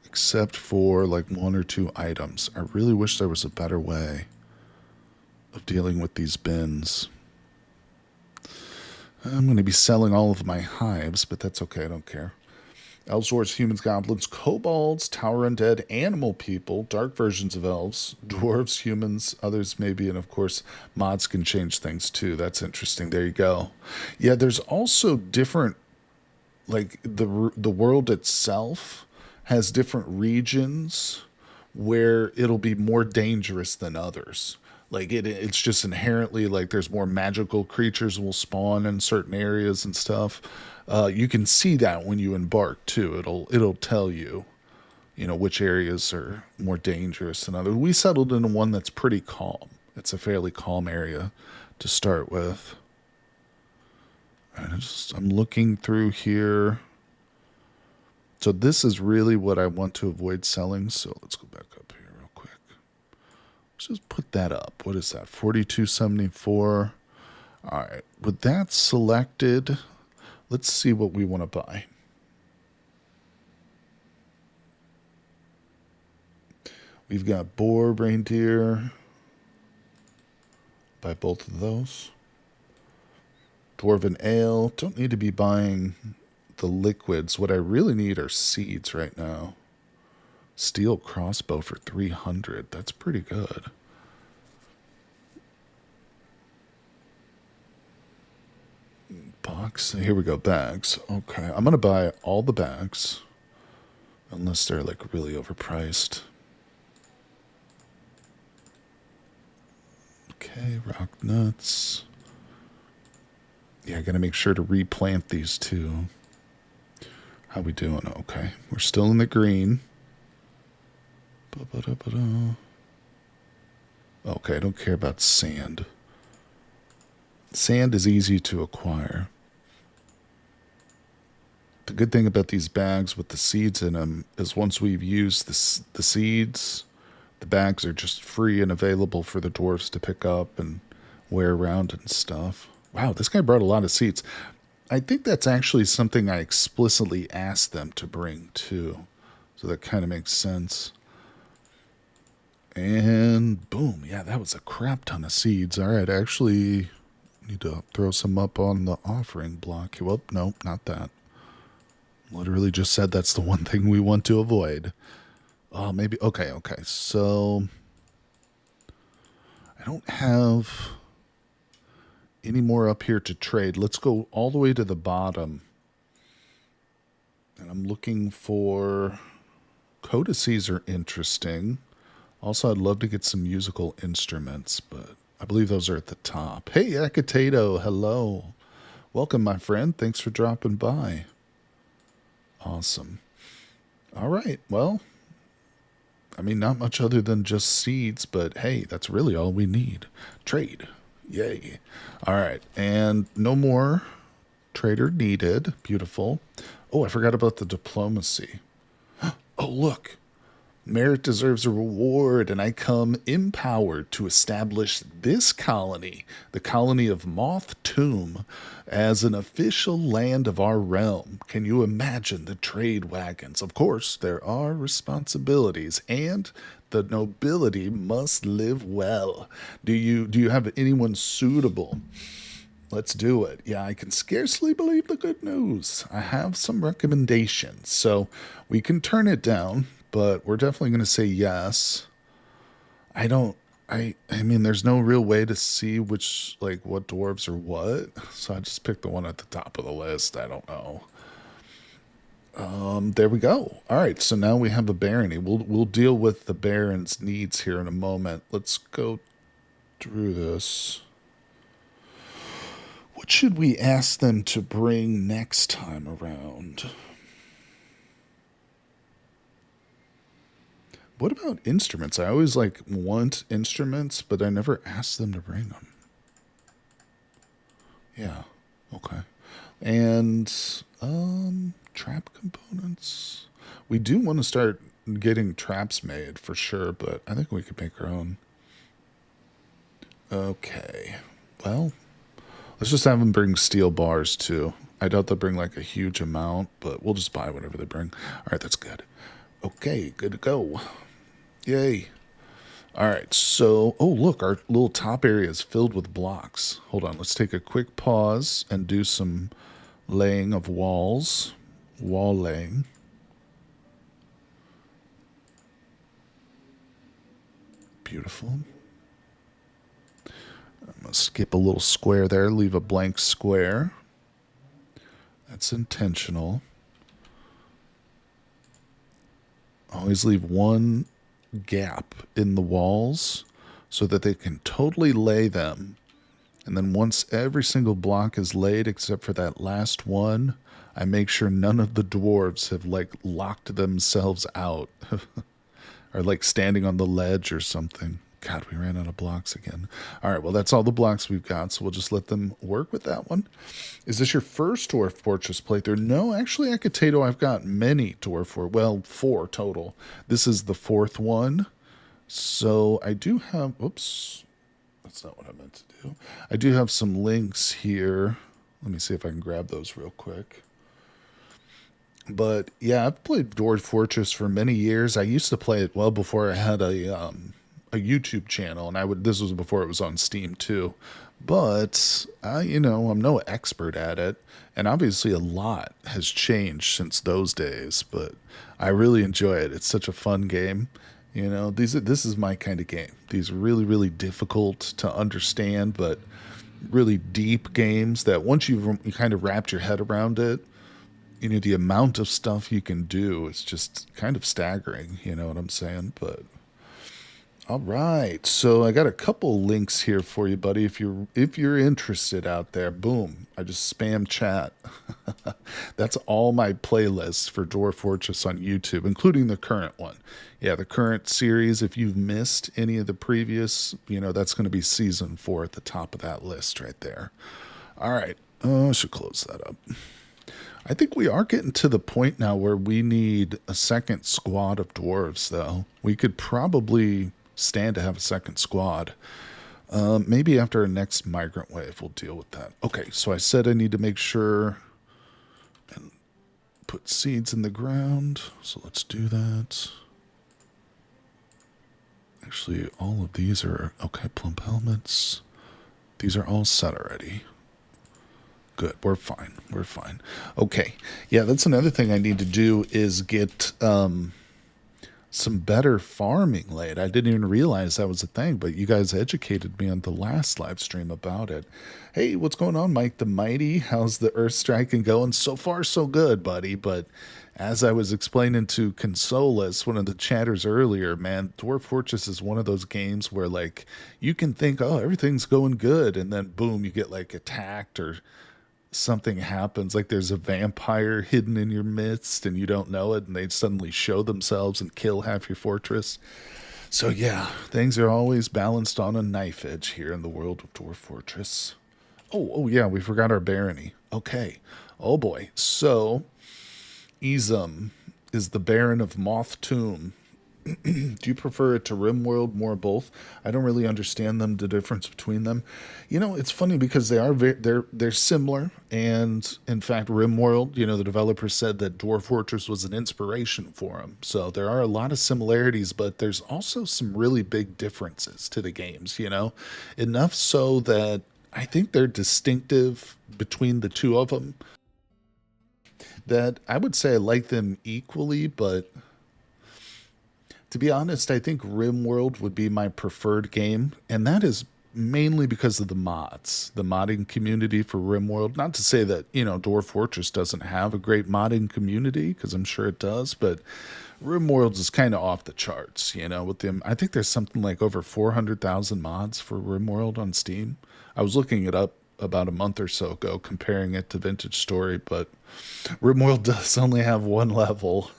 Speaker 1: except for like 1 or 2 items. I really wish there was a better way of dealing with these bins. I'm going to be selling all of my hives, but that's okay. I don't care. Elves, dwarves, humans, goblins, kobolds, tower undead, animal people, dark versions of elves, dwarves, humans, others maybe, and of course, mods can change things too. That's interesting. There you go. Yeah, there's also different, like the world itself has different regions where it'll be more dangerous than others. Like it's just inherently like there's more magical creatures will spawn in certain areas and stuff. You can see that when you embark too. It'll tell you, which areas are more dangerous than others. We settled into one that's pretty calm. It's a fairly calm area to start with. And I'm looking through here. So this is really what I want to avoid selling. So let's go back up here real quick. Let's just put that up. What is that? 4274. All right. With that selected, let's see what we want to buy. We've got boar, reindeer. Buy both of those. Dwarven ale. Don't need to be buying the liquids. What I really need are seeds right now. Steel crossbow for 300. That's pretty good. Box. Here we go. Bags. Okay. I'm going to buy all the bags. Unless they're like really overpriced. Okay. Rock nuts. Yeah, I got to make sure to replant these too. How we doing? Okay. We're still in the green. Okay, I don't care about sand. Sand is easy to acquire. The good thing about these bags with the seeds in them is once we've used the seeds, the bags are just free and available for the dwarves to pick up and wear around and stuff. Wow, this guy brought a lot of seeds. I think that's actually something I explicitly asked them to bring too. So that kind of makes sense. And boom, yeah, that was a crap ton of seeds. All right, actually need to throw some up on the offering block. Well, nope, not that. Literally just said that's the one thing we want to avoid. Oh, maybe. Okay. So I don't have any more up here to trade. Let's go all the way to the bottom. And I'm looking for codices are interesting. Also, I'd love to get some musical instruments, but I believe those are at the top. Hey, Akatato, hello. Welcome, my friend. Thanks for dropping by. Awesome. All right. Well, I mean, not much other than just seeds, but hey, that's really all we need. Trade. Yay. All right. And no more trader needed. Beautiful. Oh, I forgot about the diplomacy. Oh, look. Merit deserves a reward, and I come empowered to establish this colony, the colony of Moth Tomb, as an official land of our realm. Can you imagine the trade wagons? Of course, there are responsibilities, and the nobility must live well. Do you have anyone suitable? Let's do it. Yeah, I can scarcely believe the good news. I have some recommendations, so we can turn it down, but we're definitely going to say yes. I don't. I mean, there's no real way to see which, like, what dwarves are what, so I just picked the one at the top of the list. I don't know. There we go. All right, so now we have a barony. We'll deal with the baron's needs here in a moment. Let's go through this. What should we ask them to bring next time around? What about instruments? I always like want instruments, but I never ask them to bring them. Yeah. Okay. And trap components. We do want to start getting traps made for sure, but I think we could make our own. Okay. Well, let's just have them bring steel bars too. I doubt they'll bring like a huge amount, but we'll just buy whatever they bring. All right, that's good. Okay, good to go. Yay. All right, so, oh, look, our little top area is filled with blocks. Hold on, let's take a quick pause and do some laying of walls. Wall laying. Beautiful. I'm going to skip a little square there, leave a blank square. That's intentional. Always leave one gap in the walls so that they can totally lay them. And then once every single block is laid except for that last one, I make sure none of the dwarves have like locked themselves out or like standing on the ledge or something. God, we ran out of blocks again. All right, well, that's all the blocks we've got, so we'll just let them work with that one. Is this your first Dwarf Fortress playthrough? No, actually, at Potato, I've got many Dwarf Fortress. Well, 4 total. This is the 4th one. So I do have... Oops. That's not what I meant to do. I do have some links here. Let me see if I can grab those real quick. But yeah, I've played Dwarf Fortress for many years. I used to play it well before I had a YouTube channel, and I would. This was before it was on Steam too. But I'm no expert at it, and obviously a lot has changed since those days. But I really enjoy it. It's such a fun game. This is my kind of game. These are really, really difficult to understand, but really deep games that once you kind of wrapped your head around it, the amount of stuff you can do is just kind of staggering. You know what I'm saying? But all right, so I got a couple links here for you, buddy. If you're interested out there, boom, I just spam chat. That's all my playlists for Dwarf Fortress on YouTube, including the current one. Yeah, the current series. If you've missed any of the previous, that's going to be season 4 at the top of that list right there. All right, I should close that up. I think we are getting to the point now where we need a second squad of dwarves, though. We could probably stand to have a second squad. Maybe after our next migrant wave, we'll deal with that. Okay, so I said I need to make sure and put seeds in the ground. So let's do that. Actually, all of these are... Okay, plump helmets. These are all set already. Good. We're fine. We're fine. Okay. Yeah, that's another thing I need to do is get some better farming laid. I didn't even realize that was a thing, but you guys educated me on the last live stream about it. Hey, what's going on, Mike the Mighty? How's the Earth striking going? So far, so good, buddy. But as I was explaining to Consolus, one of the chatters earlier, man, Dwarf Fortress is one of those games where, like, you can think, oh, everything's going good, and then boom, you get, like, attacked or something happens, like there's a vampire hidden in your midst and you don't know it, and they suddenly show themselves and kill half your fortress. So yeah, things are always balanced on a knife edge here in the world of Dwarf Fortress. Oh yeah, we forgot our barony. Okay. Oh boy. So Izum is the Baron of Moth Tomb. Do you prefer it to Rimworld, more both? I don't really understand the difference between them. It's funny because they're similar, and in fact, Rimworld, the developer said that Dwarf Fortress was an inspiration for them. So there are a lot of similarities, but there's also some really big differences to the games. Enough so that I think they're distinctive between the two of them. That I would say I like them equally, but To be honest, I think RimWorld would be my preferred game, and that is mainly because of the mods, the modding community for RimWorld. Not to say that, Dwarf Fortress doesn't have a great modding community, because I'm sure it does, but RimWorld is kind of off the charts, with them. I think there's something like over 400,000 mods for RimWorld on Steam. I was looking it up about a month or so ago, comparing it to Vintage Story, but RimWorld does only have one level.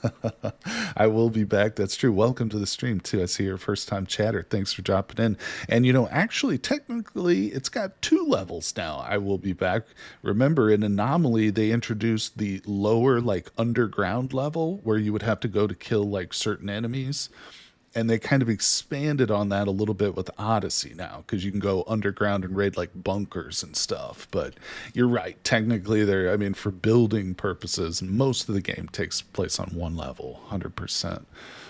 Speaker 1: I will be back. That's true. Welcome to the stream, too. I see your first time chatter. Thanks for dropping in. And, actually, technically, it's got two levels now. I will be back. Remember, in Anomaly, they introduced the lower, like, underground level where you would have to go to kill, like, certain enemies, and they kind of expanded on that a little bit with Odyssey now, because you can go underground and raid like bunkers and stuff. But you're right, technically I mean, for building purposes, most of the game takes place on one level, 100%.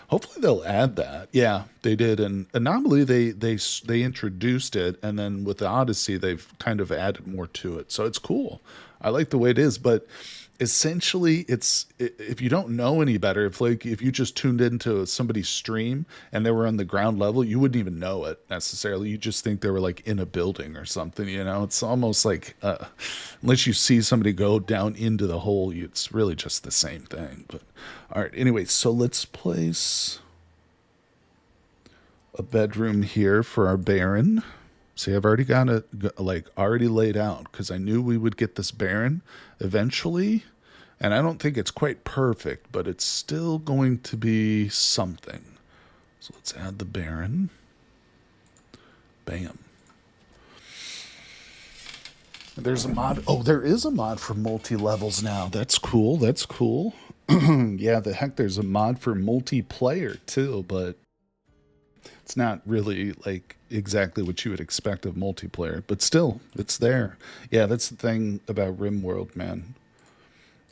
Speaker 1: Hopefully they'll add that. Yeah, they did. And Anomaly, they introduced it, and then with the Odyssey, they've kind of added more to it. So it's cool. I like the way it is, but essentially it's, if you don't know any better, if you just tuned into somebody's stream and they were on the ground level, you wouldn't even know it necessarily. You just think they were like in a building or something. It's almost like unless you see somebody go down into the hole, it's really just the same thing. But all right, anyway, so let's place a bedroom here for our Baron. See, I've already got it already laid out, because I knew we would get this Baron eventually, and I don't think it's quite perfect, but it's still going to be something. So let's add the Baron. Bam. And there's a mod. Oh, there is a mod for multi-levels now. That's cool. That's cool. Yeah, the heck, there's a mod for multiplayer too, but it's not really like exactly what you would expect of multiplayer, but still, it's there. Yeah, that's the thing about RimWorld, man.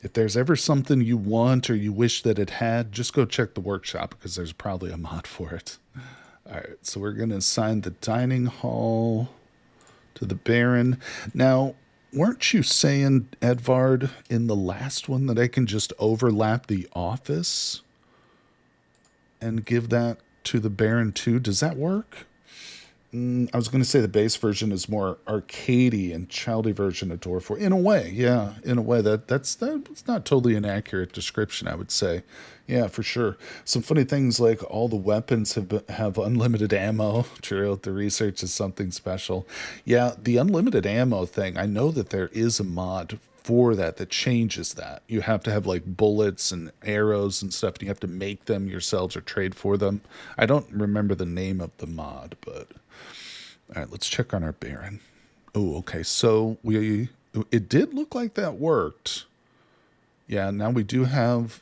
Speaker 1: If there's ever something you want or you wish that it had, just go check the workshop, because there's probably a mod for it. All right, so we're going to assign the dining hall to the Baron. Now, weren't you saying, Edvard, in the last one that I can just overlap the office and give that to the Baron too? Does that work? I was going to say the base version is more arcadey and childy version of Dwarf War. In a way, yeah. In a way, that's not totally an accurate description, I would say. Yeah, for sure. Some funny things like all the weapons have unlimited ammo. True, the research is something special. Yeah, the unlimited ammo thing, I know that there is a mod for that changes that. You have to have like bullets and arrows and stuff, and you have to make them yourselves or trade for them. I don't remember the name of the mod, but all right, let's check on our Baron. Oh, okay. So it did look like that worked. Yeah, now we do have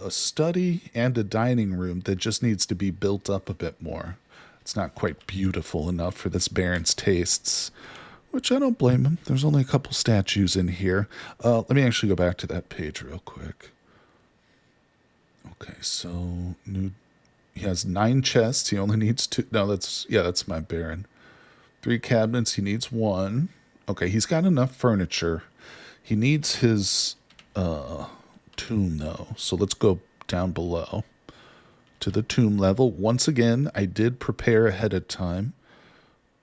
Speaker 1: a study and a dining room that just needs to be built up a bit more. It's not quite beautiful enough for this Baron's tastes, which I don't blame him. There's only a couple statues in here. Let me actually go back to that page real quick. Okay, so he has 9 chests. He only needs 2. No, that's my Baron. 3 cabinets. He needs 1. Okay, he's got enough furniture. He needs his tomb, though. So let's go down below to the tomb level. Once again, I did prepare ahead of time,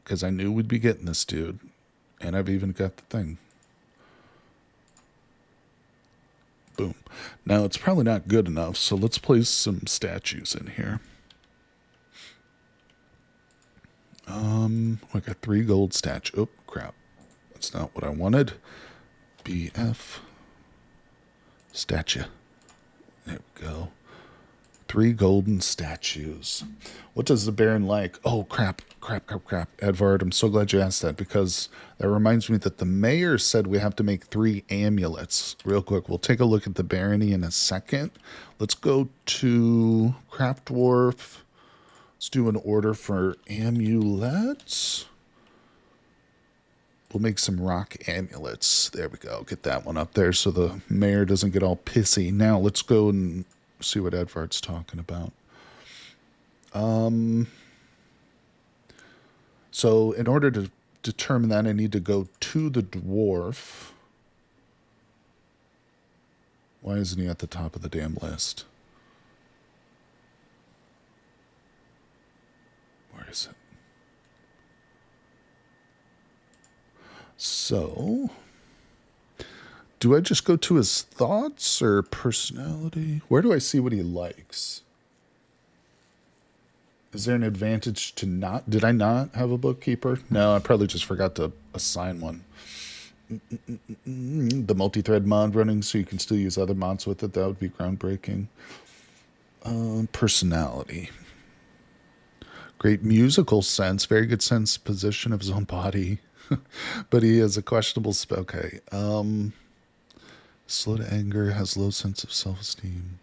Speaker 1: because I knew we'd be getting this dude. And I've even got the thing. Boom. Now, it's probably not good enough, so let's place some statues in here. I got 3 gold statues. Oh, crap. That's not what I wanted. BF. Statue. There we go. 3 golden statues. What does the Baron like? Oh, crap. Edvard, I'm so glad you asked that, because that reminds me that the mayor said we have to make 3 amulets. Real quick, we'll take a look at the barony in a second. Let's go to Craft Dwarf. Let's do an order for amulets. We'll make some rock amulets. There we go. Get that one up there so the mayor doesn't get all pissy. Now, let's go and see what Edvard's talking about. So in order to determine that, I need to go to the dwarf. Why isn't he at the top of the damn list? is it? So, do I just go to his thoughts or personality? Where do I see what he likes? Is there an advantage to not? Did I not have a bookkeeper? No, I probably just forgot to assign one. The multi-thread mod running so you can still use other mods with it. That would be groundbreaking. Personality. Great musical sense. Very good sense position of his own body. But he has a questionable spell. Okay. Slow to anger. Has low sense of self-esteem.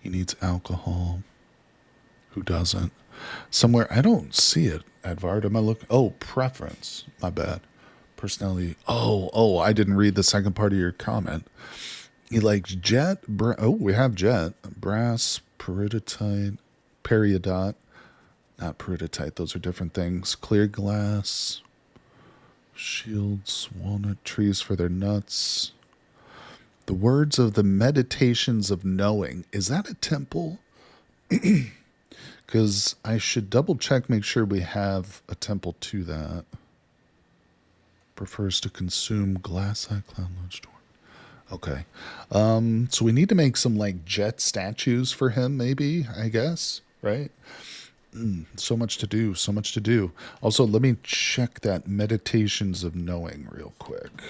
Speaker 1: He needs alcohol. Who doesn't? Somewhere, I don't see it, Advard. Am I looking? Oh, preference. My bad. Personality. Oh, I didn't read the second part of your comment. He likes jet. Oh, we have jet. Brass, peridotite, periodot. Not peridotite. Those are different things. Clear glass. Shields, walnut trees for their nuts. The words of the meditations of knowing. Is that a temple? Because I should double check, make sure we have a temple to that. Prefers to consume glass eye cloud lodge door. Okay. So we need to make some like jet statues for him, maybe, I guess, right? So much to do, so much to do. Also, let me check that meditations of knowing real quick.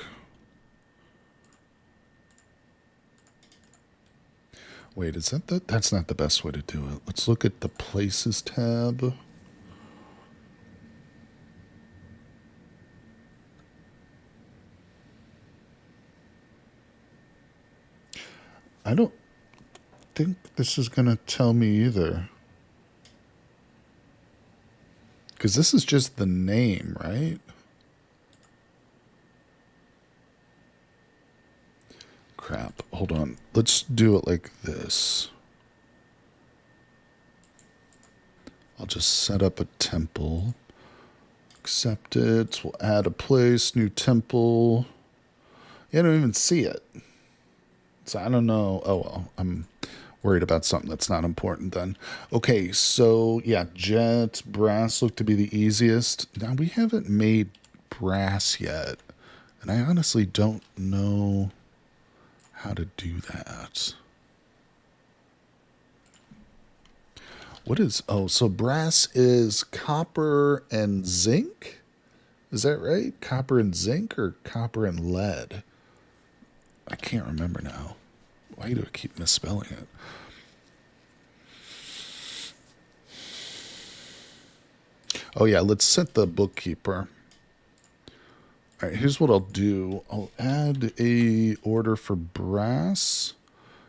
Speaker 1: Wait, is that the... That's not the best way to do it. Let's look at the Places tab. I don't think this is going to tell me either. Because this is just the name, right? Crap. Hold on. Let's do it like this. I'll just set up a temple. Accept it. We'll add a place, new temple. Yeah, I don't even see it. So I don't know. Oh, well, I'm worried about something that's not important then. Okay, so yeah, jet, brass look to be the easiest. Now, we haven't made brass yet. And I honestly don't know how to do that. What is... Oh, so brass is copper and zinc? Is that right? Copper and zinc or copper and lead? I can't remember now. Why do I keep misspelling it? Oh, yeah, let's set the bookkeeper. All right, here's what I'll do. I'll add a order for brass,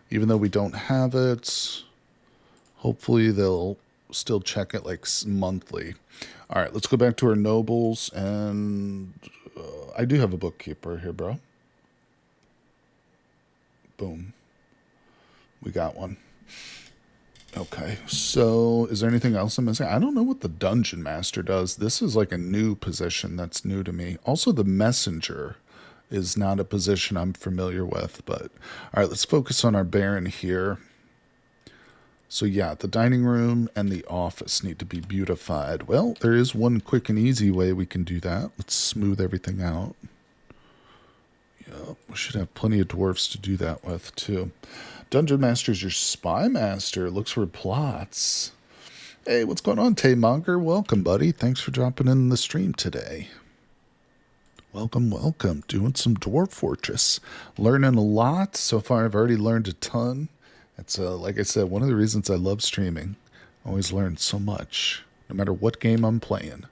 Speaker 1: even though we don't have it. Hopefully they'll still check it like monthly. All right, let's go back to our nobles, and I do have a bookkeeper here, bro. Boom. We got one. Okay, so is there anything else I'm missing? I don't know what the dungeon master does. This is like a new position that's new to me. Also, the messenger is not a position I'm familiar with, but all right, let's focus on our baron here. So yeah, the dining room and the office need to be beautified. Well, there is one quick and easy way we can do that. Let's smooth everything out. Yeah, we should have plenty of dwarfs to do that with, too. Dungeon Master's your spy master. Looks for plots. Hey, what's going on, Taymonger? Welcome, buddy. Thanks for dropping in the stream today. Welcome, welcome. Doing some Dwarf Fortress. Learning a lot. So far, I've already learned a ton. That's, like I said, one of the reasons I love streaming. I always learn so much, no matter what game I'm playing.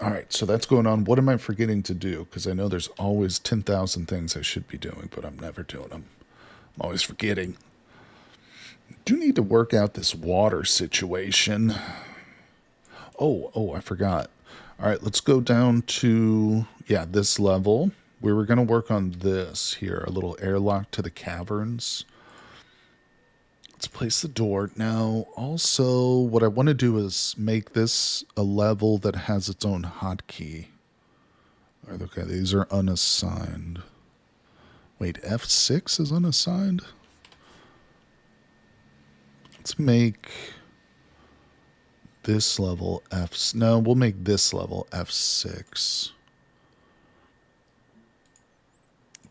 Speaker 1: All right, so that's going on. What am I forgetting to do? Because I know there's always 10,000 things I should be doing, but I'm never doing them. I'm always forgetting. Do need to work out this water situation. Oh, I forgot. All right, let's go down to, yeah, this level. We were going to work on this here, a little airlock to the caverns. Let's place the door. Now, also, what I want to do is make this a level that has its own hotkey. All right, okay, these are unassigned. Wait, F6 is unassigned? Let's make this level F. No, we'll make this level F6.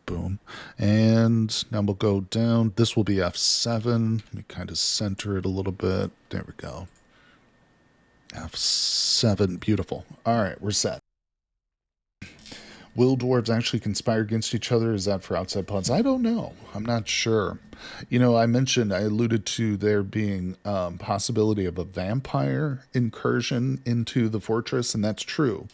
Speaker 1: Boom. And now we'll go down. This will be F7. Let me kind of center it a little bit. There we go. F7. Beautiful. All right, we're set. Will dwarves actually conspire against each other? Is that for outside plots? I don't know. I'm not sure. You know, I alluded to there being possibility of a vampire incursion into the fortress, and that's true.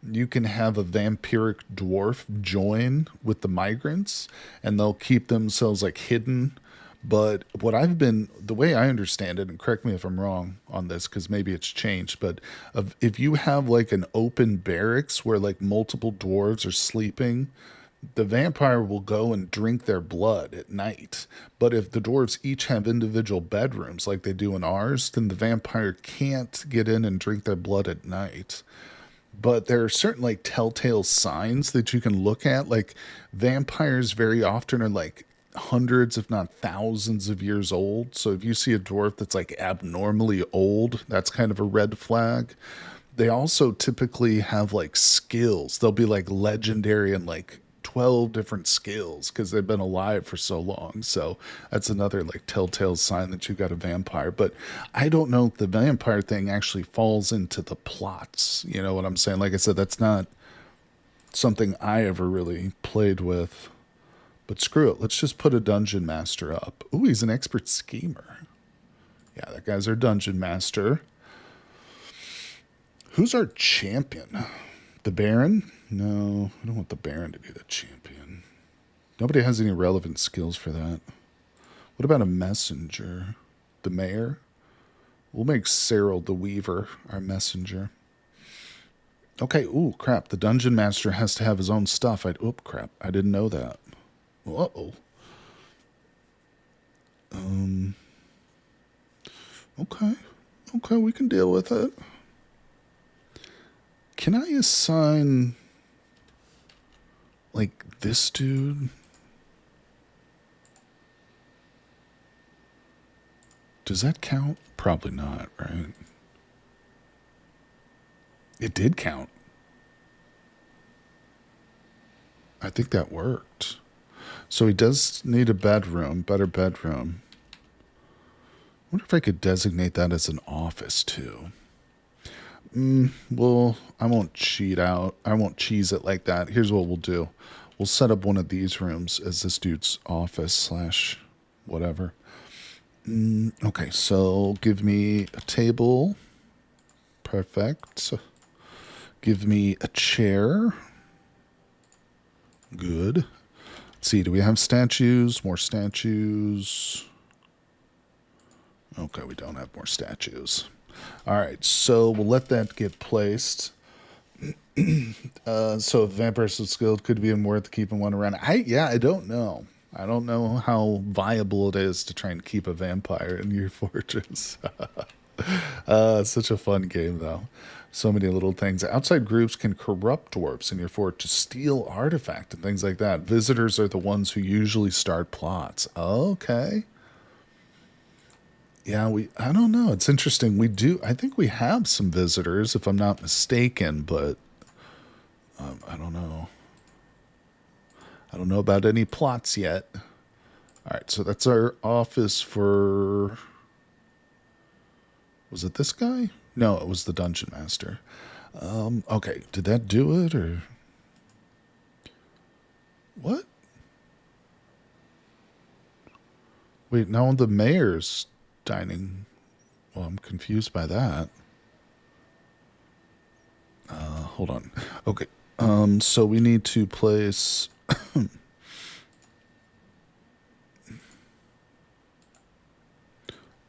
Speaker 1: You can have a vampiric dwarf join with the migrants, and they'll keep themselves like hidden. But the way I understand it, and correct me if I'm wrong on this, because maybe it's changed, but if you have like an open barracks where like multiple dwarves are sleeping, the vampire will go and drink their blood at night. But if the dwarves each have individual bedrooms like they do in ours, then the vampire can't get in and drink their blood at night. But there are certain like telltale signs that you can look at. Like vampires very often are like hundreds, if not thousands of years old. So if you see a dwarf that's like abnormally old, that's kind of a red flag. They also typically have like skills. They'll be like legendary and like 12 different skills because they've been alive for so long. So that's another like telltale sign that you got a vampire. But I don't know if the vampire thing actually falls into the plots. You know what I'm saying? Like I said, that's not something I ever really played with. But screw it. Let's just put a dungeon master up. Ooh, he's an expert schemer. Yeah, that guy's our dungeon master. Who's our champion? The Baron? No, I don't want the Baron to be the champion. Nobody has any relevant skills for that. What about a messenger? The mayor? We'll make Cyril the Weaver our messenger. Okay, ooh, crap. The dungeon master has to have his own stuff. Crap. I didn't know that. Uh-oh. Okay. Okay, we can deal with it. Can I assign like this dude? Does that count? Probably not, right? It did count. I think that worked. So he does need a bedroom, better bedroom. I wonder if I could designate that as an office too. Well, I won't cheat out. I won't cheese it like that. Here's what we'll do. We'll set up one of these rooms as this dude's office slash whatever. Okay, so give me a table. Perfect. Give me a chair. Good. Let's see, do we have statues? More statues. Okay, we don't have more statues. All right, so we'll let that get placed. So if vampires with skill could be worth keeping one around. I don't know. I don't know how viable it is to try and keep a vampire in your fortress. It's such a fun game, though. So many little things. Outside groups can corrupt dwarves in your fort to steal artifact and things like that. Visitors are the ones who usually start plots. Okay. Yeah, I don't know. It's interesting. I think we have some visitors, if I'm not mistaken, but I don't know. I don't know about any plots yet. All right, so that's our office for. Was it this guy? No, it was the dungeon master. Okay, did that do it or what? Wait, now the mayor's dining. Well, I'm confused by that. Hold on. Okay. So we need to place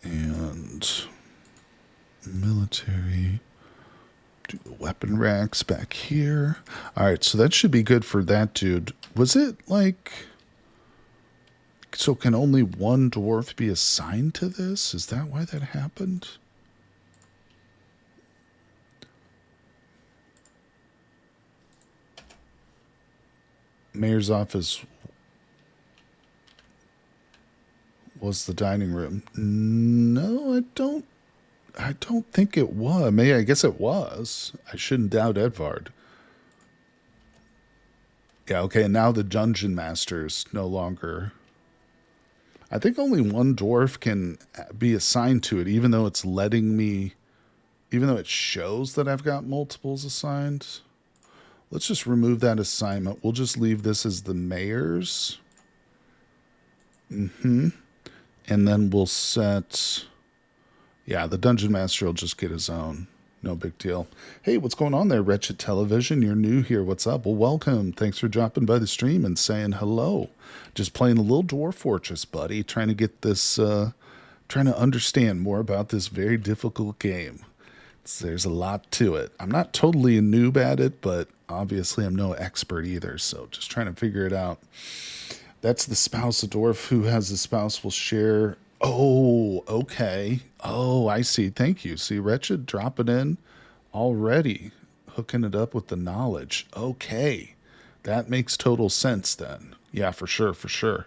Speaker 1: and military. Do the weapon racks back here. All right, so that should be good for that dude. Was it like so can only one dwarf be assigned to this? Is that why that happened? Mayor's office. was the dining room. No, I don't think it was. Maybe I guess it was. I shouldn't doubt Edvard. Yeah, okay, and now the dungeon master's no longer. I think only one dwarf can be assigned to it, even though it's letting me, even though it shows that I've got multiples assigned. Let's just remove that assignment. We'll just leave this as the mayor's. And then we'll set, yeah, the dungeon master will just get his own. No big deal. Hey, what's going on there, Wretched Television? You're new here. What's up? Well, welcome. Thanks for dropping by the stream and saying hello. Just playing a little Dwarf Fortress, buddy. Trying to get this, trying to understand more about this very difficult game. There's a lot to it. I'm not totally a noob at it, but obviously I'm no expert either. So just trying to figure it out. That's the spouse. A dwarf who has a spouse will share. Oh, okay. Oh, I see. Thank you. See, Wretched dropping in already, hooking it up with the knowledge. Okay. That makes total sense then. Yeah, for sure, for sure.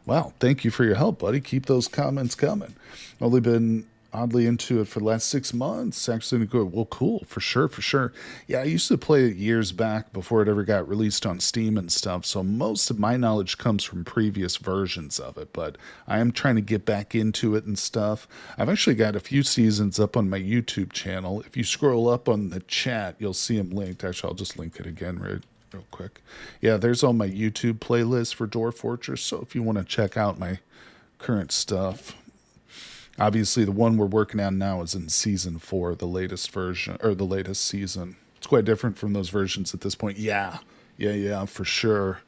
Speaker 1: Well, thank you for your help, buddy. Keep those comments coming. Only been oddly into it for the last 6 months. Actually, good. Well, cool. For sure, for sure. Yeah, I used to play it years back before it ever got released on Steam and stuff. So most of my knowledge comes from previous versions of it. But I am trying to get back into it and stuff. I've actually got a few seasons up on my YouTube channel. If you scroll up on the chat, you'll see them linked. Actually, I'll just link it again real quick. Yeah, there's all my YouTube playlist for Dwarf Fortress. So if you want to check out my current stuff. Obviously, the one we're working on now is in season 4, the latest version, or the latest season. It's quite different from those versions at this point. Yeah, for sure.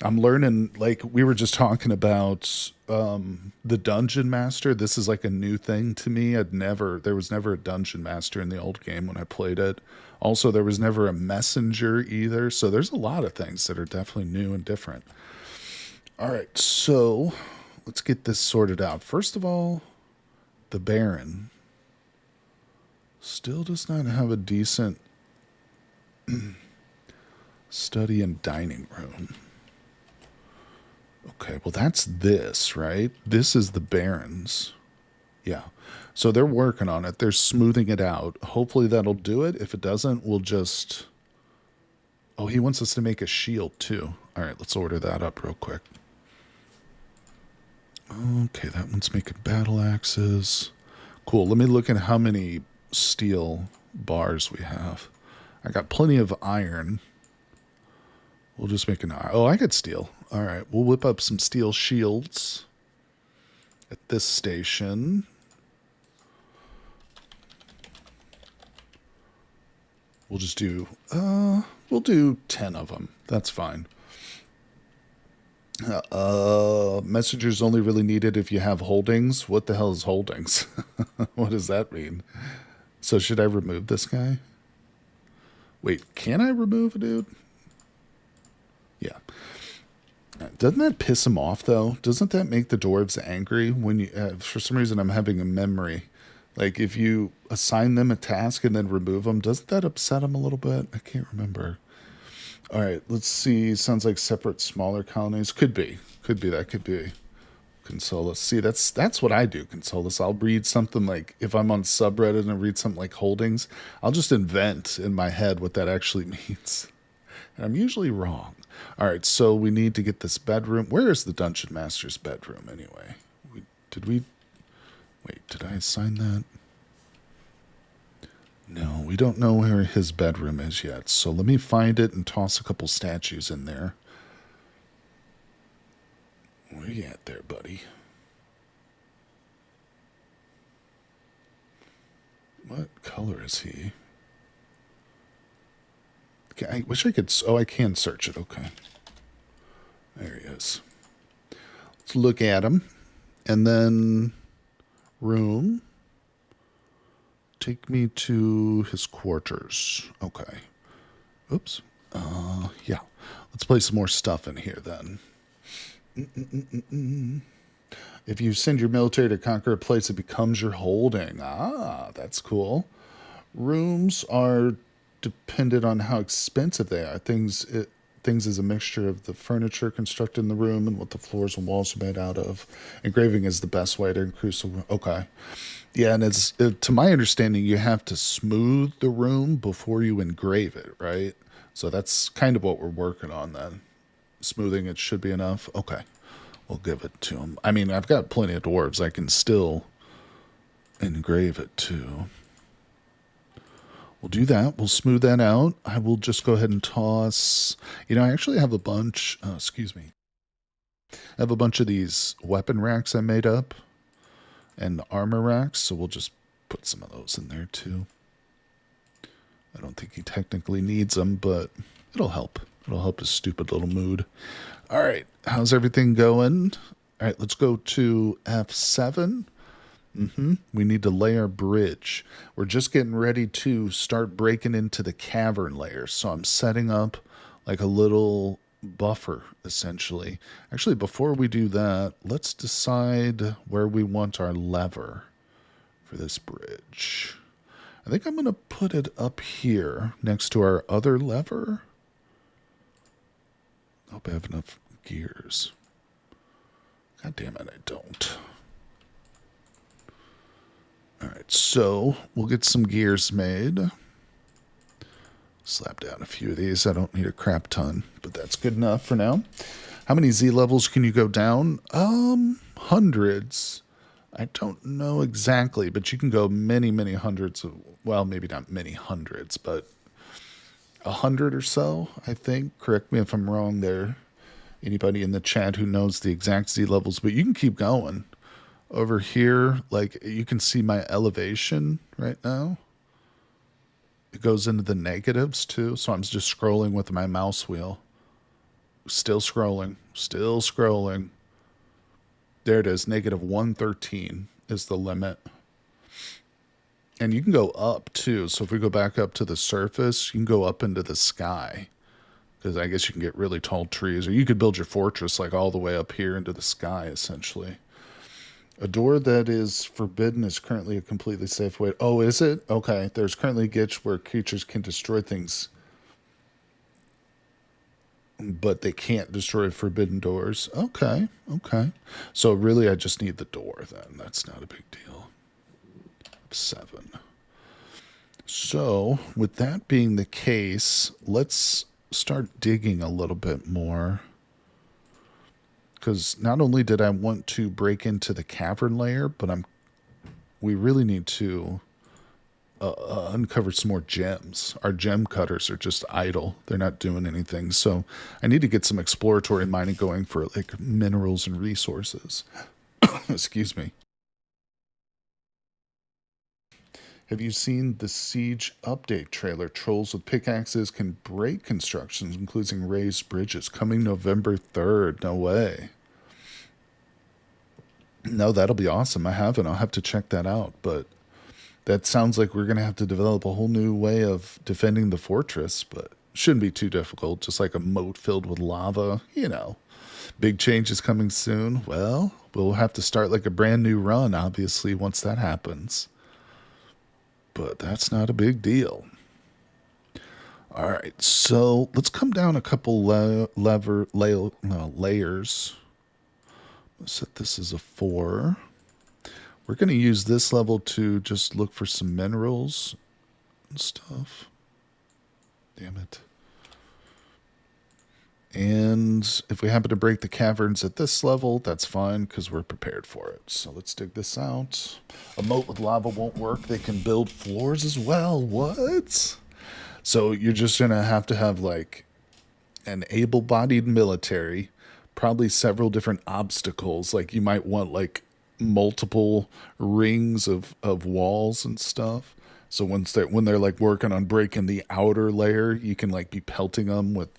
Speaker 1: I'm learning, like we were just talking about the Dungeon Master. This is like a new thing to me. There was never a Dungeon Master in the old game when I played it. Also, there was never a messenger either. So there's a lot of things that are definitely new and different. All right, so let's get this sorted out. First of all, the Baron still does not have a decent study and dining room. Okay, well, that's this, right? This is the Baron's. Yeah. So they're working on it. They're smoothing it out. Hopefully that'll do it. If it doesn't, we'll just... Oh, he wants us to make a shield, too. All right, let's order that up real quick. Okay, that one's making battle axes. Cool. Let me look at how many steel bars we have. I got plenty of iron. We'll just make an iron. Oh, I got steel. All right, we'll whip up some steel shields at this station. We'll just do, we'll do 10 of them. That's fine. Messengers only really needed if you have holdings. What the hell is holdings? What does that mean? So should I remove this guy? Wait, can I remove a dude? Yeah. Doesn't that piss him off, though? Doesn't that make the dwarves angry when you... for some reason, I'm having a memory. Like, if you assign them a task and then remove them, doesn't that upset them a little bit? I can't remember. All right, let's see. Sounds like separate, smaller colonies. Could be. That could be. Consolus. See, that's what I do, Consolus. I'll read something like... If I'm on subreddit and I read something like holdings, I'll just invent in my head what that actually means. And I'm usually wrong. All right, so we need to get this bedroom. Where is the Dungeon Master's bedroom, anyway? Wait, did I assign that? No, we don't know where his bedroom is yet. So let me find it and toss a couple statues in there. Where you at there, buddy? What color is he? I wish I could... Oh, I can search it. Okay. There he is. Let's look at him. And then... room. Take me to his quarters. Okay. Oops. Yeah. Let's play some more stuff in here then. If you send your military to conquer a place, it becomes your holding. Ah, that's cool. Rooms are dependent on how expensive they are. things as a mixture of the furniture constructed in the room and what the floors and walls are made out of. Engraving is the best way to increase the room. Okay. Yeah, and to my understanding, you have to smooth the room before you engrave it, right? So that's kind of what we're working on then. Smoothing it should be enough. Okay, we'll give it to him. I mean, I've got plenty of dwarves. I can still engrave it too. We'll do that. We'll smooth that out. I will just go ahead and toss. I actually have a bunch. Excuse me. I have a bunch of these weapon racks I made up and armor racks, so we'll just put some of those in there too. I don't think he technically needs them, but it'll help. It'll help his stupid little mood. All right, how's everything going? All right, let's go to F7. We need to lay our bridge. We're just getting ready to start breaking into the cavern layers. So I'm setting up like a little buffer, essentially. Actually, before we do that, let's decide where we want our lever for this bridge. I think I'm going to put it up here next to our other lever. I hope I have enough gears. God damn it, I don't. Alright, so we'll get some gears made. Slap down a few of these. I don't need a crap ton, but that's good enough for now. How many Z levels can you go down? Hundreds. I don't know exactly, but you can go many, many hundreds of, well, maybe not many hundreds, but 100 or so, I think. Correct me if I'm wrong there. Anybody in the chat who knows the exact Z levels, but you can keep going. Over here, like, you can see my elevation right now. It goes into the negatives too, so I'm just scrolling with my mouse wheel. Still scrolling, still scrolling. There it is, -113 is the limit. And you can go up too, so if we go back up to the surface, you can go up into the sky. Because I guess you can get really tall trees, or you could build your fortress like all the way up here into the sky, essentially. A door that is forbidden is currently a completely safe way. Oh, is it? Okay. There's currently a glitch where creatures can destroy things, but they can't destroy forbidden doors. Okay. Okay. So really, I just need the door then. That's not a big deal. 7. So with that being the case, let's start digging a little bit more. Because not only did I want to break into the cavern layer, but we really need to uncover some more gems. Our gem cutters are just idle. They're not doing anything. So I need to get some exploratory mining going for like minerals and resources. Excuse me. Have you seen the Siege update trailer? Trolls with pickaxes can break constructions, including raised bridges, coming November 3rd. No way. No, that'll be awesome. I haven't. I'll have to check that out. But that sounds like we're going to have to develop a whole new way of defending the fortress, but shouldn't be too difficult. Just like a moat filled with lava, Big changes coming soon. Well, we'll have to start like a brand new run, obviously, once that happens. But that's not a big deal. All right, so let's come down a couple layers. Let's set this as a 4. We're going to use this level to just look for some minerals and stuff. Damn it. And if we happen to break the caverns at this level, that's fine because we're prepared for it. So let's dig this out. A moat with lava won't work. They can build floors as well. What? So you're just going to have like an able-bodied military, probably several different obstacles. Like you might want like multiple rings of walls and stuff. So when they're like working on breaking the outer layer, you can like be pelting them with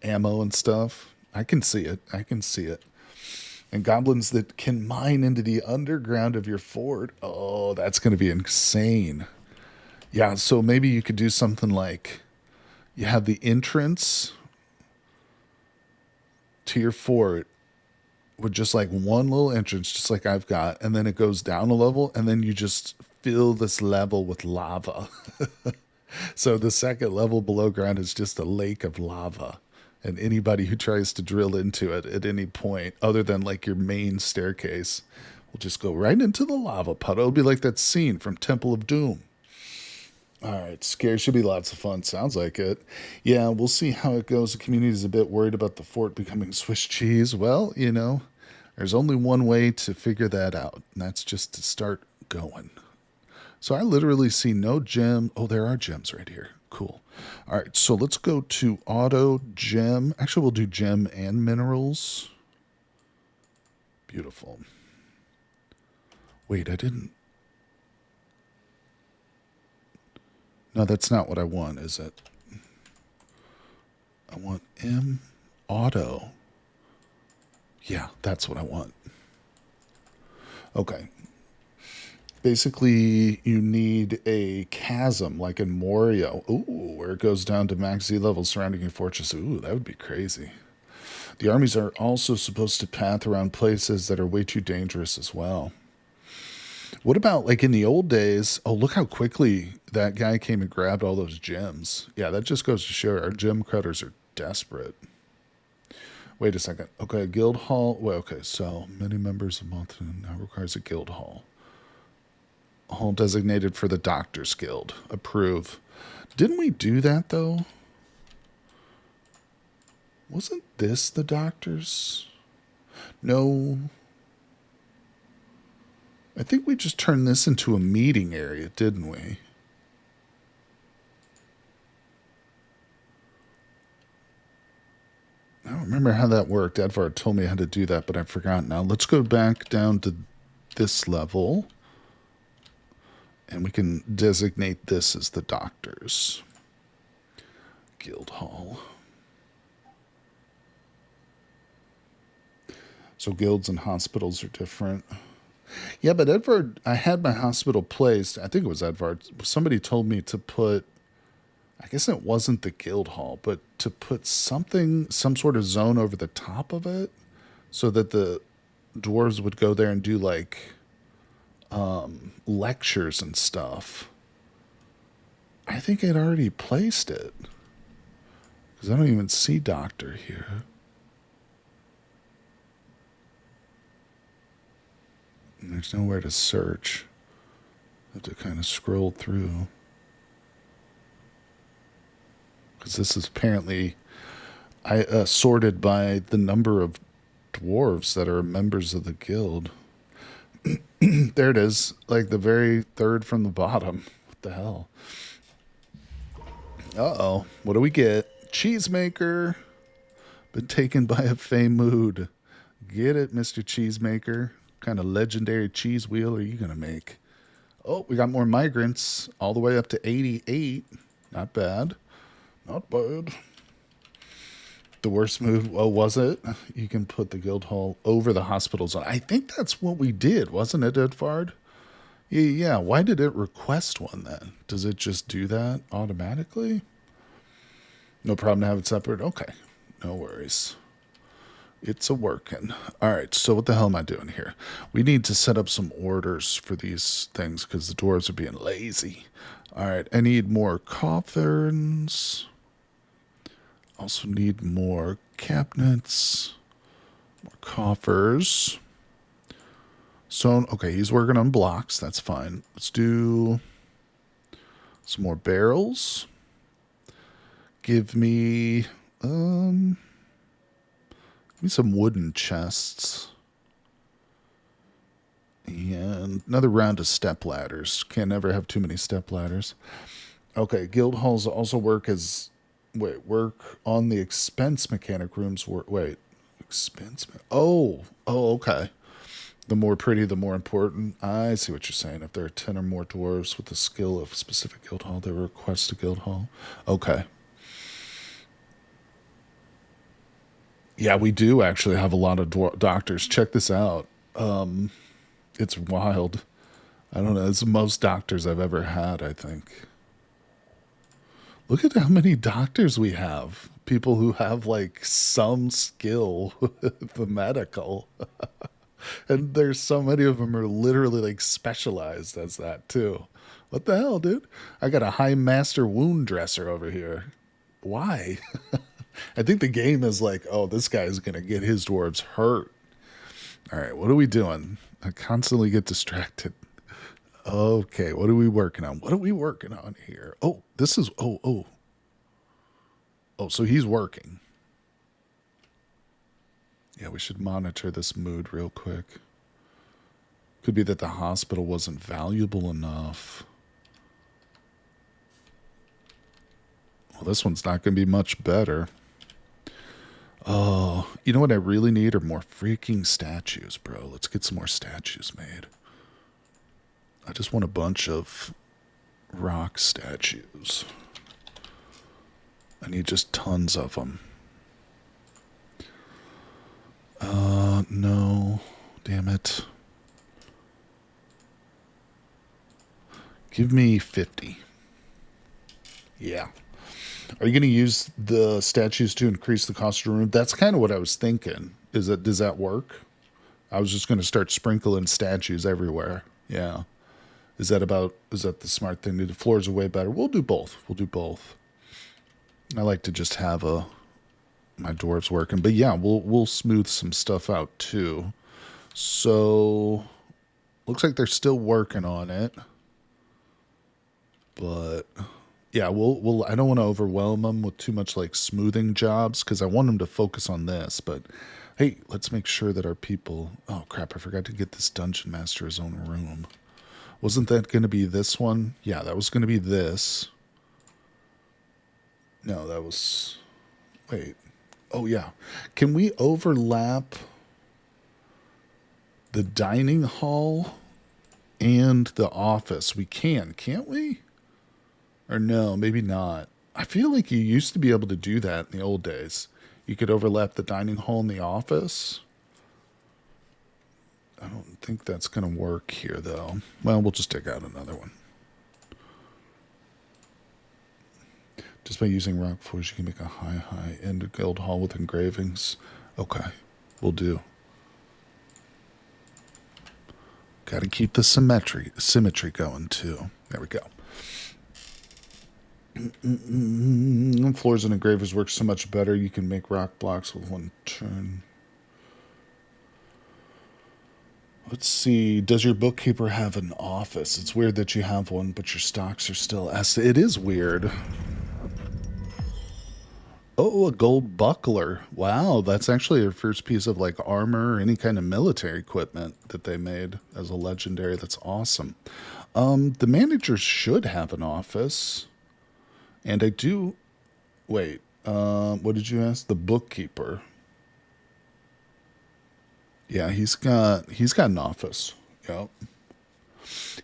Speaker 1: ammo and stuff. I can see it. I can see it. And goblins that can mine into the underground of your fort. Oh, that's going to be insane. Yeah, so maybe you could do something like you have the entrance to your fort with just like one little entrance, just like I've got, and then it goes down a level, and then you just fill this level with lava. So the second level below ground is just a lake of lava. And anybody who tries to drill into it at any point, other than like your main staircase, will just go right into the lava puddle. It'll be like that scene from Temple of Doom. All right, scare should be lots of fun. Sounds like it. Yeah, we'll see how it goes. The community is a bit worried about the fort becoming Swiss cheese. Well, there's only one way to figure that out, and that's just to start going. So I literally see no gem. Oh, there are gems right here. Cool. All right, so let's go to auto gem. Actually, we'll do gem and minerals. Beautiful. Wait, I didn't. No, that's not what I want, is it? I want M auto. Yeah, that's what I want. Okay. Basically, you need a chasm like in Morio. Ooh, where it goes down to max Z level surrounding your fortress. Ooh, that would be crazy. The armies are also supposed to path around places that are way too dangerous as well. What about like in the old days? Oh, look how quickly that guy came and grabbed all those gems. Yeah, that just goes to show our gem cutters are desperate. Wait a second. Okay, guild hall. Well, okay, so many members of Mothman now requires a guild hall. Hall designated for the Doctor's Guild. Approve. Didn't we do that though? Wasn't this the Doctor's? No. I think we just turned this into a meeting area, didn't we? I don't remember how that worked. Edvard told me how to do that, but I forgot now. Let's go back down to this level. And we can designate this as the Doctor's Guild Hall. So guilds and hospitals are different. Yeah, but Edvard, I had my hospital placed. I think it was Edvard. Somebody told me to put, I guess it wasn't the guild hall, but to put something, some sort of zone over the top of it so that the dwarves would go there and do like lectures and stuff. I think I'd already placed it because I don't even see doctor here. And there's nowhere to search. I have to kind of scroll through. Because this is apparently sorted by the number of dwarves that are members of the guild. There it is. Like the very third from the bottom. What the hell? Uh-oh. What do we get? Cheesemaker. Been taken by a fey mood. Get it, Mr. Cheesemaker. What kind of legendary cheese wheel are you going to make? Oh, we got more migrants. All the way up to 88. Not bad. Not bad. The worst move, oh, was it? You can put the guild hall over the hospital zone. I think that's what we did, wasn't it, Edvard? Yeah, why did it request one then? Does it just do that automatically? No problem to have it separate? Okay, no worries. It's a working. All right, so what the hell am I doing here? We need to set up some orders for these things because the dwarves are being lazy. All right, I need more coffins. Also need more cabinets, more coffers. So, okay, he's working on blocks. That's fine. Let's do some more barrels. Give me some wooden chests. And another round of step ladders. Can't never have too many step ladders. Okay, guild halls also work as... work on the expense mechanic rooms. Expense... okay. The more pretty, the more important. I see what you're saying. If there are 10 or more dwarves with the skill of a specific guild hall, they request a guild hall. Okay. Yeah, we do actually have a lot of doctors. Check this out. It's wild. I don't know. It's the most doctors I've ever had, I think. Look at how many doctors we have. People who have like some skill with the medical. And there's so many of them are literally like specialized as that too. What the hell, dude? I got a high master wound dresser over here. Why? I think the game is like, oh, this guy's going to get his dwarves hurt. All right, what are we doing? I constantly get distracted. Okay, what are we working on? What are we working on here? Oh, this is, oh, so he's working. Yeah, we should monitor this mood real quick. Could be that the hospital wasn't valuable enough. Well, this one's not going to be much better. Oh, you know what I really need are more freaking statues, bro. Let's get some more statues made. I just want a bunch of rock statues. I need just tons of them. No. Damn it. Give me 50. Yeah. Are you going to use the statues to increase the cost of room? That's kind of what I was thinking. Does that work? I was just going to start sprinkling statues everywhere. Yeah. Is that the smart thing to do? The floors are way better. We'll do both. I like to just have my dwarves working. But yeah, we'll smooth some stuff out too. So looks like they're still working on it. But yeah, we'll I don't want to overwhelm them with too much like smoothing jobs because I want them to focus on this. But hey, let's make sure that our people. Oh crap! I forgot to get this dungeon master his own room. Wasn't that going to be this one? Yeah, that was going to be this. No, that was. Wait. Oh yeah. Can we overlap the dining hall and the office? We can, can't we? Or no, maybe not. I feel like you used to be able to do that in the old days. You could overlap the dining hall and the office. I don't think that's going to work here, though. Well, we'll just take out another one. Just by using rock forge, you can make a high-end guild hall with engravings. Okay, we'll do. Got to keep the symmetry going, too. There we go. Floors and engravers work so much better. You can make rock blocks with one turn. Let's see. Does your bookkeeper have an office? It's weird that you have one, but your stocks are still S. It is weird. Oh, a gold buckler. Wow, that's actually their first piece of like armor or any kind of military equipment that they made as a legendary. That's awesome. The manager should have an office. And I do. Wait, what did you ask? The bookkeeper. Yeah, he's got an office. Yep.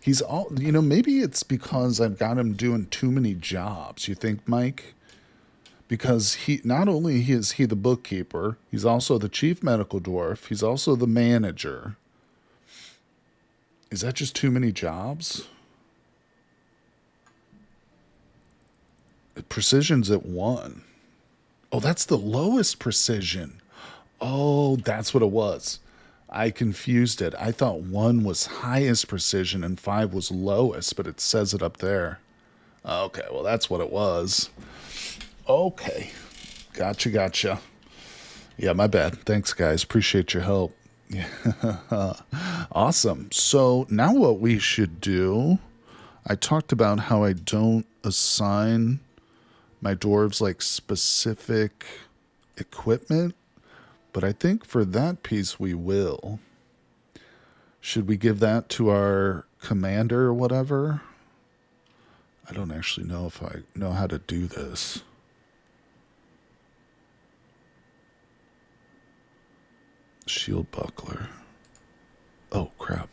Speaker 1: He's all, maybe it's because I've got him doing too many jobs. You think, Mike? Because he not only is he the bookkeeper, he's also the chief medical dwarf. He's also the manager. Is that just too many jobs? Precision's at 1. Oh, that's the lowest precision. Oh, that's what it was. I confused it. I thought 1 was highest precision and 5 was lowest, but it says it up there. Okay, well, that's what it was. Okay. Gotcha. Yeah, my bad. Thanks, guys. Appreciate your help. Yeah. Awesome. So now what we should do, I talked about how I don't assign my dwarves like specific equipment, but I think for that piece we will. Should we give that to our commander or whatever? I don't actually know if I know how to do this. Shield buckler. Oh, crap.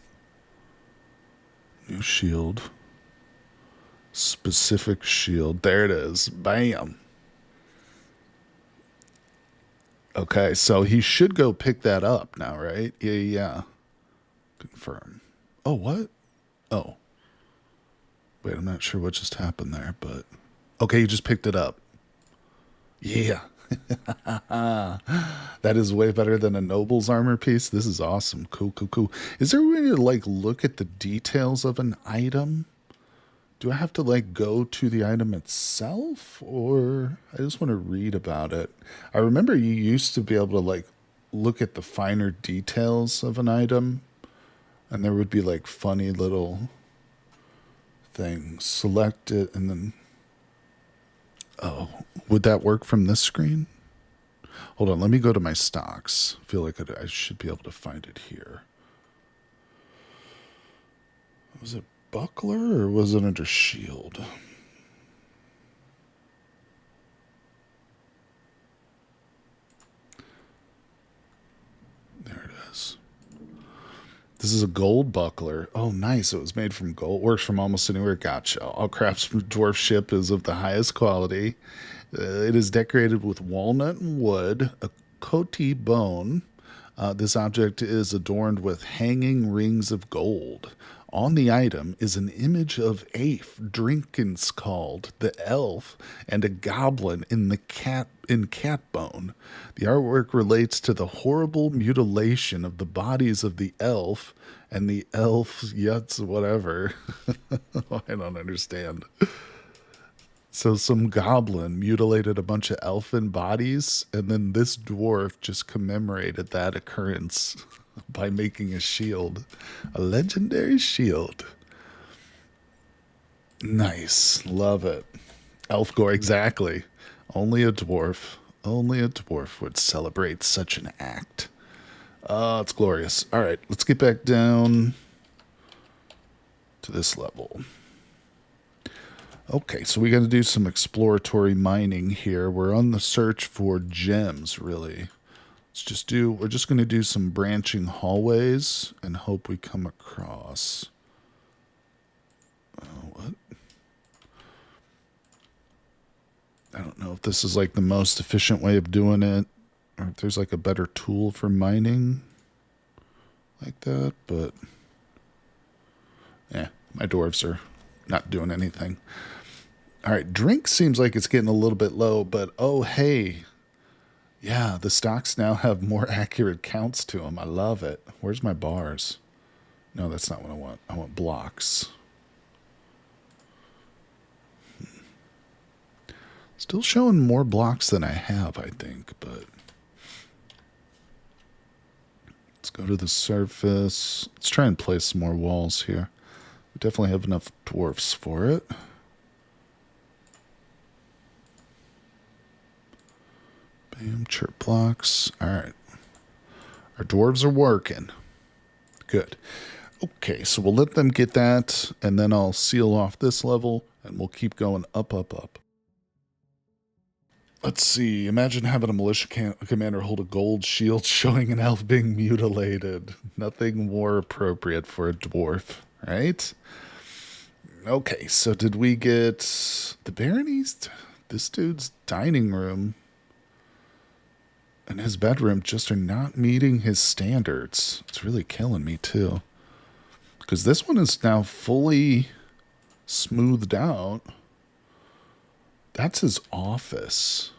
Speaker 1: New shield. Specific shield. There it is. Bam. Okay, so he should go pick that up now, right? Yeah. Confirm. Oh, what? Oh. Wait, I'm not sure what just happened there, but... Okay, he just picked it up. Yeah. That is way better than a noble's armor piece. This is awesome. Cool. Is there a way to, like, look at the details of an item? Do I have to like go to the item itself, or I just want to read about it? I remember you used to be able to like look at the finer details of an item, and there would be like funny little things. Select it, and then oh, would that work from this screen? Hold on, let me go to my stocks. I feel like I should be able to find it here. Was it buckler or was it under shield? There it is. This is a gold buckler. Oh, nice. It was made from gold. Works from almost anywhere. Gotcha. All craftsman dwarfship is of the highest quality. It is decorated with walnut and wood, a coati bone. This object is adorned with hanging rings of gold. On the item is an image of Afe Drinkenskald, the elf, and a goblin in cat bone. The artwork relates to the horrible mutilation of the bodies of the elf and the elf yuts whatever. I don't understand. So some goblin mutilated a bunch of elfin bodies, and then this dwarf just commemorated that occurrence by making a shield. A legendary shield. Nice. Love it. Elf gore, exactly. Only a dwarf would celebrate such an act. Oh, it's glorious. All right, let's get back down to this level. Okay, so we got to do some exploratory mining here. We're on the search for gems, really. We're just going to do some branching hallways and hope we come across. What? I don't know if this is like the most efficient way of doing it, or if there's like a better tool for mining like that, but yeah, my dwarves are not doing anything. All right, drink seems like it's getting a little bit low, but oh, hey. Yeah, the stocks now have more accurate counts to them. I love it. Where's my bars? No, that's not what I want. I want blocks. Still showing more blocks than I have, I think, but let's go to the surface. Let's try and place some more walls here. We definitely have enough dwarfs for it. Bam, chirp blocks. All right. Our dwarves are working. Good. Okay, so we'll let them get that, and then I'll seal off this level, and we'll keep going up, up, up. Let's see. Imagine having a militia commander hold a gold shield showing an elf being mutilated. Nothing more appropriate for a dwarf, right? Okay, so did we get the baronies? This dude's dining room and his bedroom just are not meeting his standards. It's really killing me, too. Because this one is now fully smoothed out. That's his office.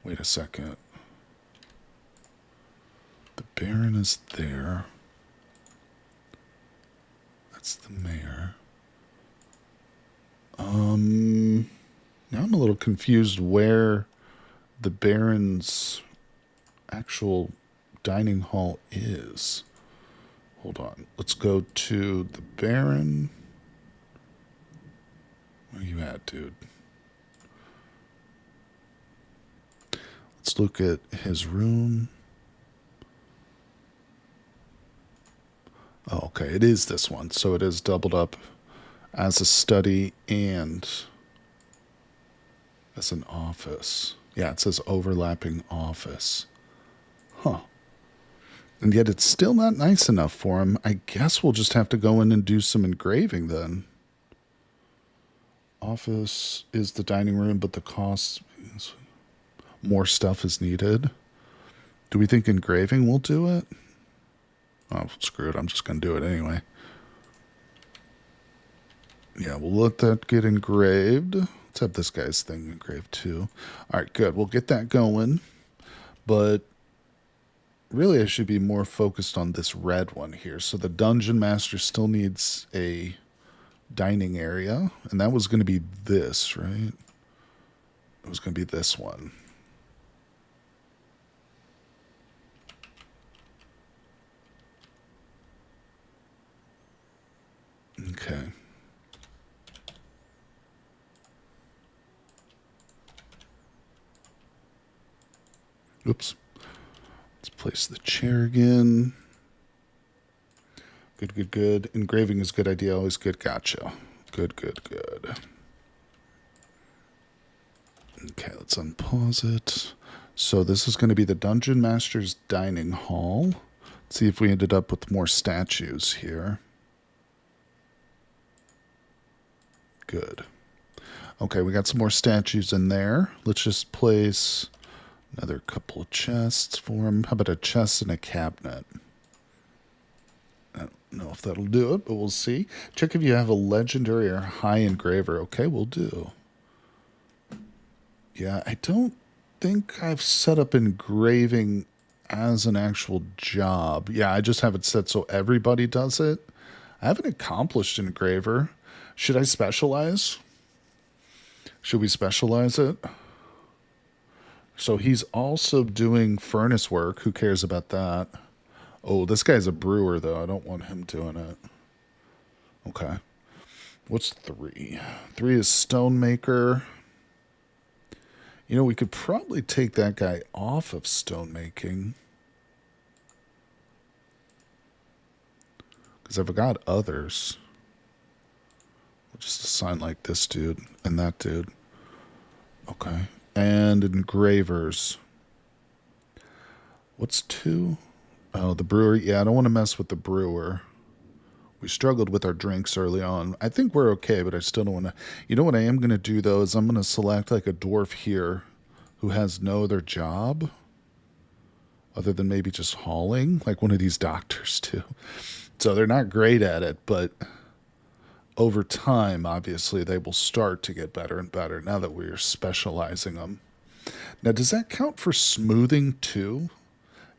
Speaker 1: Wait a second. The Baron is there. That's the mayor. Now I'm a little confused where the Baron's actual dining hall is. Hold on. Let's go to the Baron. Where are you at, dude? Let's look at his room. Oh, okay. It is this one. So it is doubled up as a study and as an office. Yeah, it says overlapping office. Huh. And yet it's still not nice enough for him. I guess we'll just have to go in and do some engraving then. Office is the dining room, but the cost is more stuff is needed. Do we think engraving will do it? Oh, screw it. I'm just going to do it anyway. Yeah, we'll let that get engraved. Let's have this guy's thing engraved too. All right, good. We'll get that going. But really I should be more focused on this red one here. So the dungeon master still needs a dining area, and that was going to be this, right? It was going to be this one. Okay. Oops. Let's place the chair again. Good, good, good. Engraving is a good idea. Always good. Gotcha. Good, good, good. Okay, let's unpause it. So this is going to be the Dungeon Master's Dining Hall. Let's see if we ended up with more statues here. Good. Okay, we got some more statues in there. Let's just place another couple of chests for him. How about a chest and a cabinet? I don't know if that'll do it, but we'll see. Check if you have a legendary or high engraver. Okay, we'll do. Yeah, I don't think I've set up engraving as an actual job. Yeah, I just have it set so everybody does it. I haven't accomplished engraver. Should I specialize? Should we specialize it? So he's also doing furnace work. Who cares about that? Oh, this guy's a brewer, though. I don't want him doing it. Okay. What's 3? 3 is stonemaker. You know, we could probably take that guy off of stonemaking. Because I've got others. We'll just assign like this dude and that dude. Okay. And engravers. What's 2? Oh, the brewer. Yeah, I don't want to mess with the brewer. We struggled with our drinks early on. I think we're okay, but I still don't want to. You know what I am going to do, though, is I'm going to select like a dwarf here who has no other job other than maybe just hauling, like one of these doctors do. So they're not great at it, but over time, obviously, they will start to get better and better now that we're specializing them. Now, does that count for smoothing too?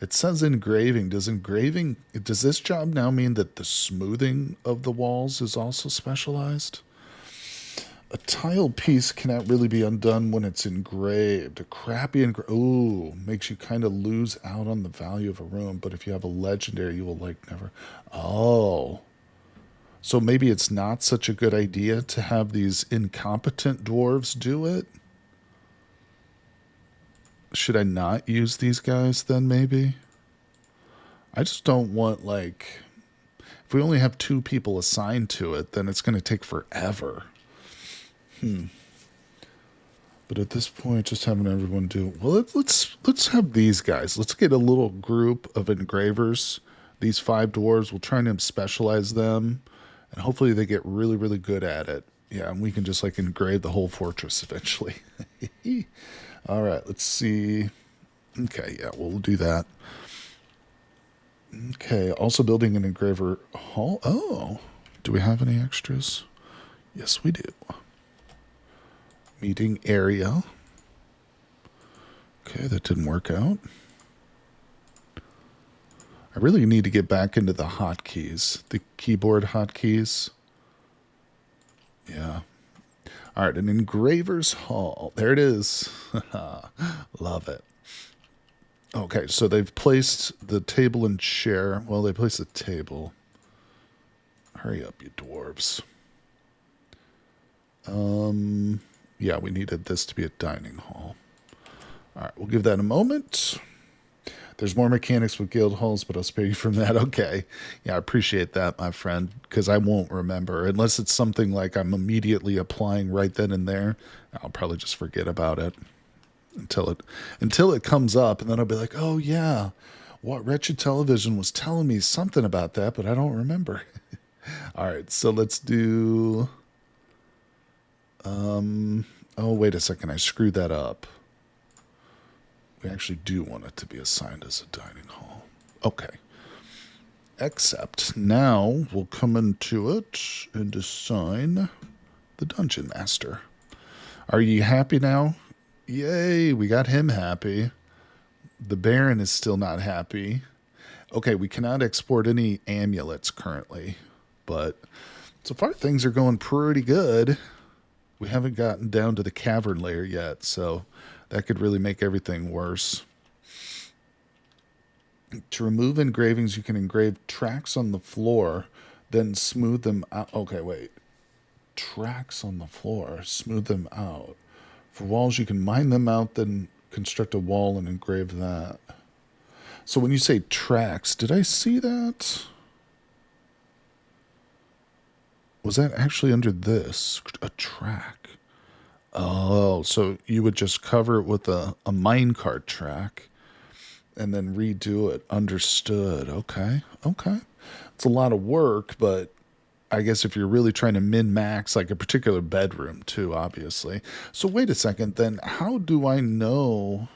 Speaker 1: It says engraving. Does this job now mean that the smoothing of the walls is also specialized? A tile piece cannot really be undone when it's engraved. A crappy ooh, makes you kind of lose out on the value of a room, but if you have a legendary, you will like never. Oh. So maybe it's not such a good idea to have these incompetent dwarves do it? Should I not use these guys then, maybe? I just don't want, like... If we only have 2 people assigned to it, then it's going to take forever. But at this point, just having everyone do... Well, let's have these guys. Let's get a little group of engravers. These 5 dwarves, we'll try and specialize them. And hopefully they get really, really good at it. Yeah, and we can just, like, engrave the whole fortress eventually. All right, let's see. Okay, yeah, we'll do that. Okay, also building an engraver hall. Oh, do we have any extras? Yes, we do. Meeting area. Okay, that didn't work out. I really need to get back into the hotkeys, the keyboard hotkeys. Yeah. All right, an engraver's hall. There it is. Love it. Okay, so they've placed the table and chair. Well, they placed the table. Hurry up, you dwarves. Yeah, we needed this to be a dining hall. All right, we'll give that a moment. There's more mechanics with guild halls, but I'll spare you from that. Okay. Yeah, I appreciate that, my friend, because I won't remember. Unless it's something like I'm immediately applying right then and there, I'll probably just forget about it until it comes up, and then I'll be like, oh, yeah, what Wretched Television was telling me something about that, but I don't remember. All right, so let's do... Oh, wait a second. I screwed that up. We actually do want it to be assigned as a dining hall. Okay. Except now we'll come into it and assign the Dungeon Master. Are you happy now? Yay, we got him happy. The Baron is still not happy. Okay, we cannot export any amulets currently, but so far things are going pretty good. We haven't gotten down to the cavern layer yet, so that could really make everything worse. To remove engravings, you can engrave tracks on the floor, then smooth them out. Okay, wait. Tracks on the floor, smooth them out. For walls, you can mine them out, then construct a wall and engrave that. So when you say tracks, did I see that? Was that actually under this? A track. Oh, so you would just cover it with a minecart track and then redo it. Understood. Okay. Okay. It's a lot of work, but I guess if you're really trying to min max like a particular bedroom too, obviously. So wait a second, then how do I know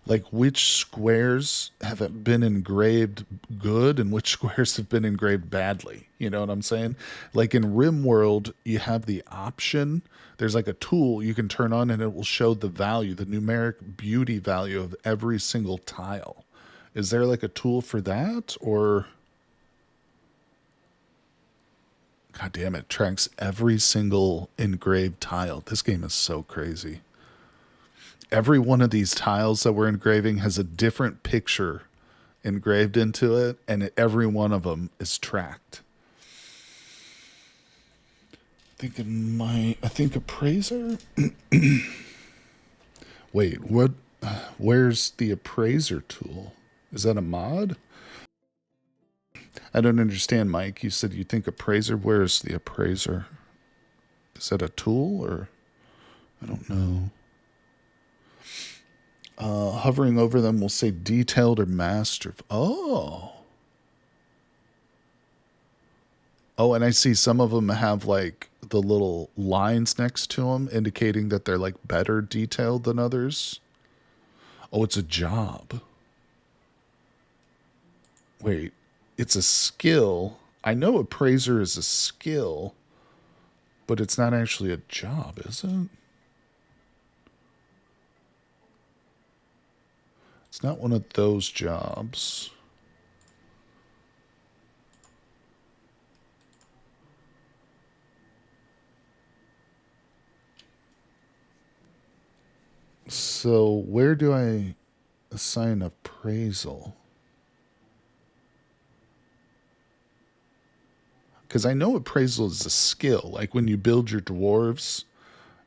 Speaker 1: like which squares have been engraved good and which squares have been engraved badly? You know what I'm saying? Like in RimWorld, you have the option. There's like a tool you can turn on and it will show the value, the numeric beauty value of every single tile. Is there like a tool for that or God damn it, tracks every single engraved tile. This game is so crazy. Every one of these tiles that we're engraving has a different picture engraved into it, and every one of them is tracked. I think appraiser. Wait, what? Where's the appraiser tool? Is that a mod? I don't understand, Mike. You said you think appraiser. Where's the appraiser? Is that a tool or I don't know. Hovering over them will say detailed or master. Oh. Oh, and I see some of them have like the little lines next to them indicating that they're like better detailed than others. Oh, it's a job. Wait, it's a skill. I know appraiser is a skill, but it's not actually a job, is it? It's not one of those jobs. So where do I assign appraisal? Because I know appraisal is a skill. Like when you build your dwarves,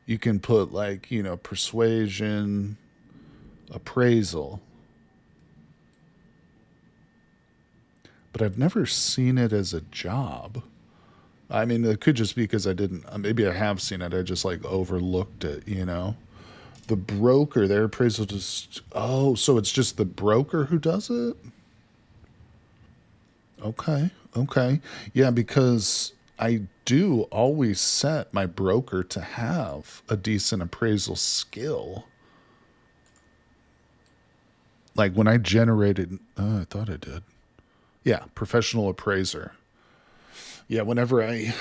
Speaker 1: you can put like, you know, persuasion, appraisal. But I've never seen it as a job. I mean, it could just be because I didn't, maybe I have seen it. I just like overlooked it, you know? The broker, their appraisal just, oh, so it's just the broker who does it? Okay. Okay. Yeah, because I do always set my broker to have a decent appraisal skill. Like when I generated, I thought I did. Yeah, professional appraiser. Yeah, whenever I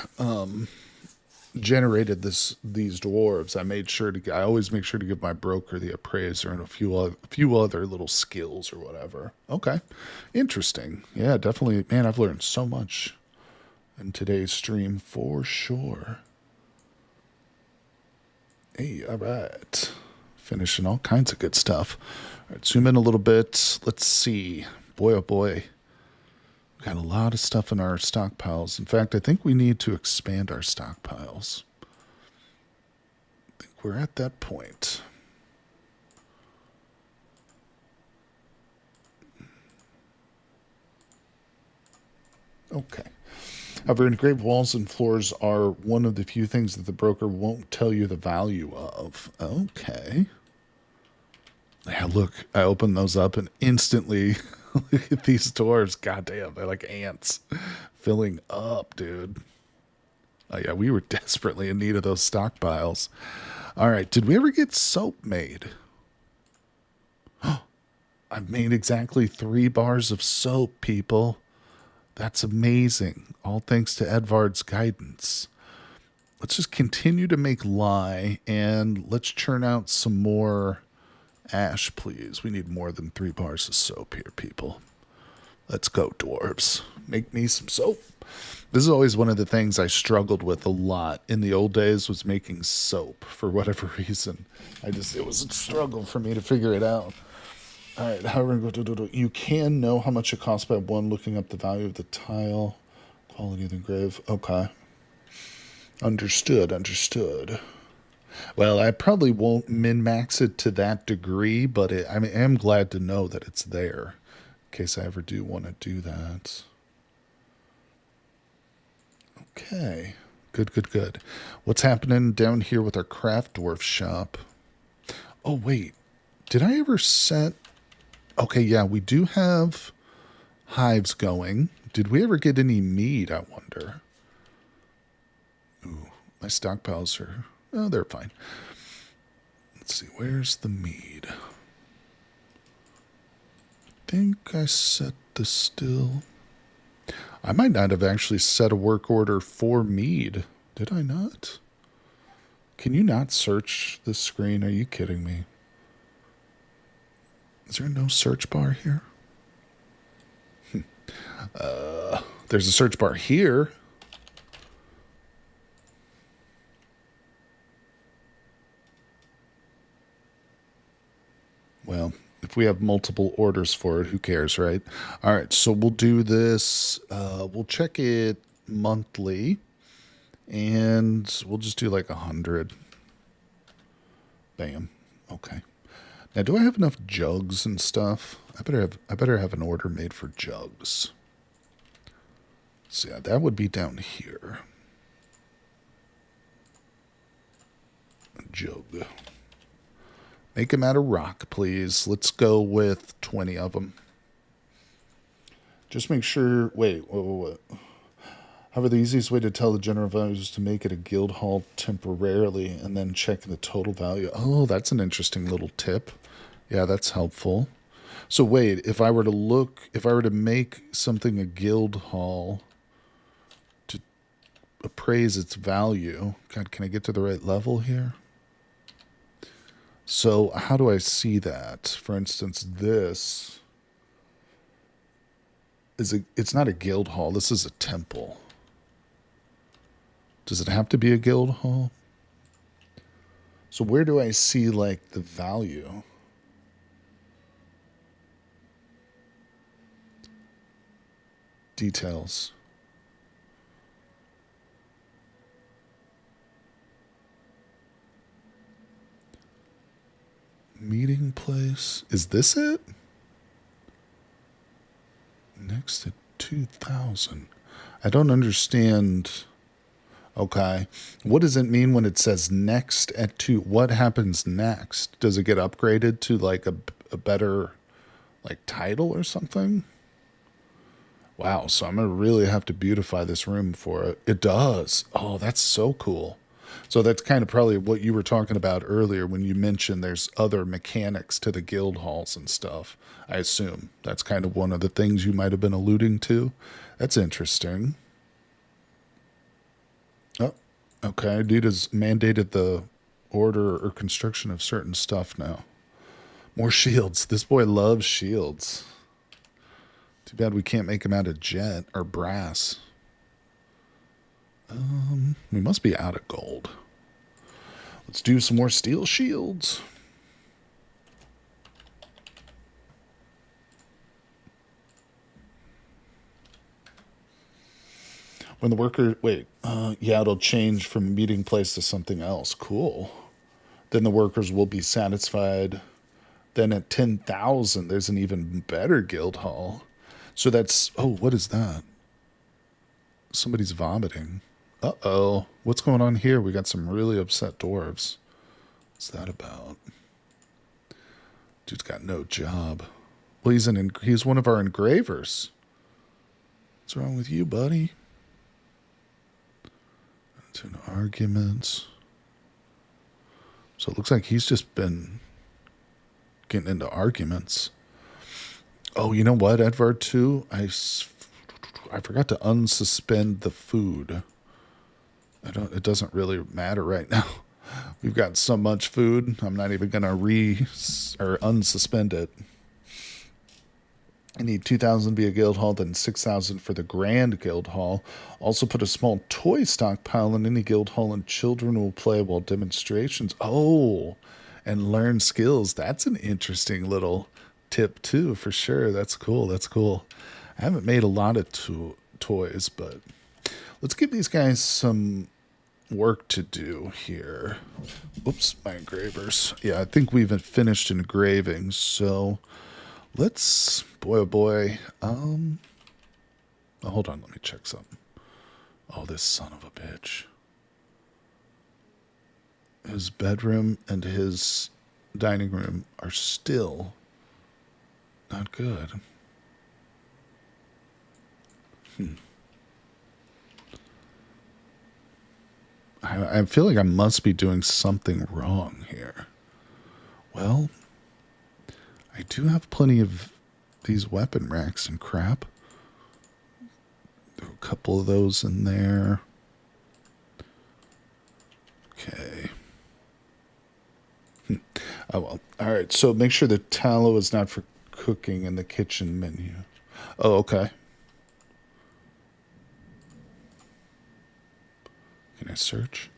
Speaker 1: generated these dwarves, I always make sure to give my broker the appraiser and a few other little skills or whatever. Okay, interesting. Yeah, definitely. Man, I've learned so much in today's stream for sure. Hey, all right, finishing all kinds of good stuff. All right, zoom in a little bit. Let's see. Boy, oh boy. We got a lot of stuff in our stockpiles. In fact, I think we need to expand our stockpiles. I think we're at that point. Okay. However, engraved walls and floors are one of the few things that the broker won't tell you the value of. Okay. Yeah, look, I opened those up and instantly look at these doors. Goddamn, they're like ants filling up, dude. Oh, yeah, we were desperately in need of those stockpiles. All right, did we ever get soap made? I've made exactly 3 bars of soap, people. That's amazing. All thanks to Edvard's guidance. Let's just continue to make lye and let's churn out some more Ash, please. We need more than 3 bars of soap here, people. Let's go, dwarves. Make me some soap. This is always one of the things I struggled with a lot in the old days, was making soap for whatever reason. It was a struggle for me to figure it out. All right, however, you can know how much it costs by one looking up the value of the tile, quality of the engrave. Okay. Understood, understood. Well, I probably won't min-max it to that degree, but I am glad to know that it's there in case I ever do want to do that. Okay. Good, good, good. What's happening down here with our craft dwarf shop? Oh, wait. Did I ever set... Okay, yeah, we do have hives going. Did we ever get any meat, I wonder? Ooh, my stockpiles are... Oh, they're fine. Let's see, where's the mead? I think I set the still... I might not have actually set a work order for mead. Did I not? Can you not search the screen? Are you kidding me? Is there no search bar here? There's a search bar here. Well, if we have multiple orders for it, who cares, right? All right, so we'll do this. We'll check it monthly, and we'll just do like 100. Bam. Okay. Now, do I have enough jugs and stuff? I better have an order made for jugs. So yeah, that would be down here. A jug. Make them out of rock, please. Let's go with 20 of them. Just make sure... Wait. However, the easiest way to tell the general value is to make it a guild hall temporarily and then check the total value. Oh, that's an interesting little tip. Yeah, that's helpful. So wait, if I were to make something a guild hall to appraise its value... God, can I get to the right level here? So how do I see that? For instance, this is it's not a guild hall. This is a temple. Does it have to be a guild hall? So where do I see like the value? Details. Meeting place. Is this it? Next to 2,000. I don't understand. Okay. What does it mean when it says next at 2? What happens next? Does it get upgraded to like a better like title or something? Wow. So I'm going to really have to beautify this room for it. It does. Oh, that's so cool. So that's kind of probably what you were talking about earlier when you mentioned there's other mechanics to the guild halls and stuff. I assume that's kind of one of the things you might have been alluding to. That's interesting. Oh, okay. Dude has mandated the order or construction of certain stuff now. More shields. This boy loves shields. Too bad we can't make him out of jet or brass. We must be out of gold. Let's do some more steel shields. When the worker... Wait. Yeah, it'll change from meeting place to something else. Cool. Then the workers will be satisfied. Then at 10,000, there's an even better guild hall. So that's... Oh, what is that? Somebody's vomiting. Uh-oh. What's going on here? We got some really upset dwarves. What's that about? Dude's got no job. Well, he's one of our engravers. What's wrong with you, buddy? Into arguments. So it looks like he's just been getting into arguments. Oh, you know what, Edvard, too? I forgot to unsuspend the food. It doesn't really matter right now. We've got so much food. I'm not even gonna or unsuspend it. I need 2,000 via guild hall, then 6,000 for the grand guild hall. Also put a small toy stockpile in any guild hall, and children will play while demonstrations. Oh, and learn skills. That's an interesting little tip too, for sure. That's cool. That's cool. I haven't made a lot of toys, but let's give these guys some work to do here. Oops, my engravers. Yeah, I think we've finished engraving, so let's, boy oh boy. Oh, hold on, let me check something. Oh, this son of a bitch. His bedroom and his dining room are still not good. I feel like I must be doing something wrong here. Well, I do have plenty of these weapon racks and crap. There are a couple of those in there. Okay. Oh, well. All right, so make sure the tallow is not for cooking in the kitchen menu. Oh, okay. Can I search?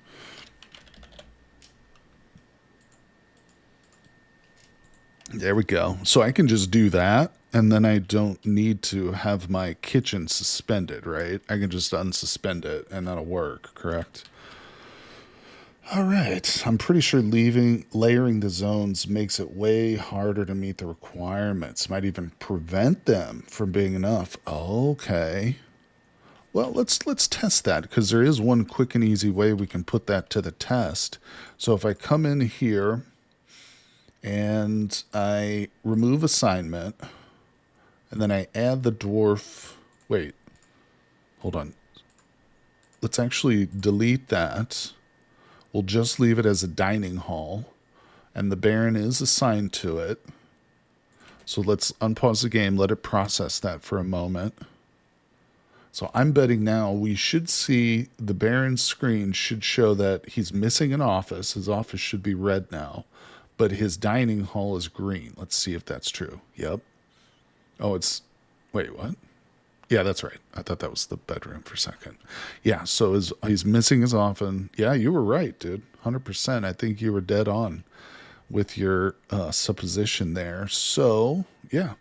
Speaker 1: There we go. So I can just do that, and then I don't need to have my kitchen suspended, right? I can just unsuspend it, and that'll work, correct? All right. I'm pretty sure layering the zones makes it way harder to meet the requirements. Might even prevent them from being enough. Okay. Well, let's test that, because there is one quick and easy way we can put that to the test. So if I come in here and I remove assignment, and then I add the dwarf. Wait, hold on. Let's actually delete that. We'll just leave it as a dining hall, and the Baron is assigned to it. So let's unpause the game, let it process that for a moment. So I'm betting now we should see the Baron's screen should show that he's missing an office. His office should be red now, but his dining hall is green. Let's see if that's true. Yep. Oh, wait, what? Yeah, that's right. I thought that was the bedroom for a second. Yeah, so he's missing his office. Yeah, you were right, dude. 100%. I think you were dead on with your supposition there. So, yeah.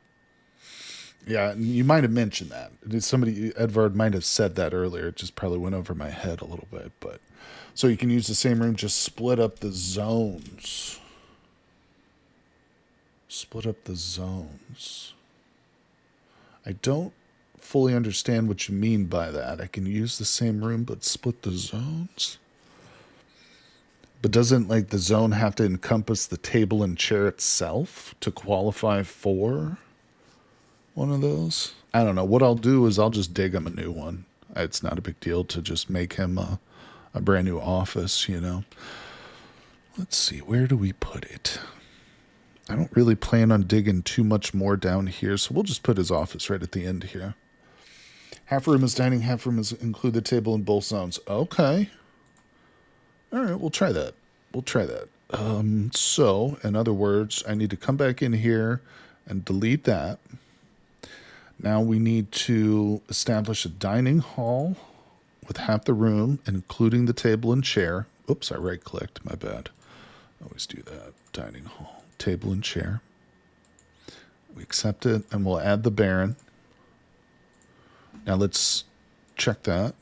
Speaker 1: Yeah, you might have mentioned that. Edvard might have said that earlier. It just probably went over my head a little bit. But so you can use the same room, just split up the zones. Split up the zones. I don't fully understand what you mean by that. I can use the same room, but split the zones? But doesn't like the zone have to encompass the table and chair itself to qualify for one of those? I don't know. What I'll do is I'll just dig him a new one. It's not a big deal to just make him a brand new office, you know. Let's see. Where do we put it? I don't really plan on digging too much more down here, so we'll just put his office right at the end here. Half room is dining, half room is include the table in both zones. Okay. All right, we'll try that. We'll try that. So, in other words, I need to come back in here and delete that. Now we need to establish a dining hall with half the room, including the table and chair. Oops, I right-clicked. My bad. Always do that. Dining hall, table and chair. We accept it, and we'll add the Baron. Now let's check that.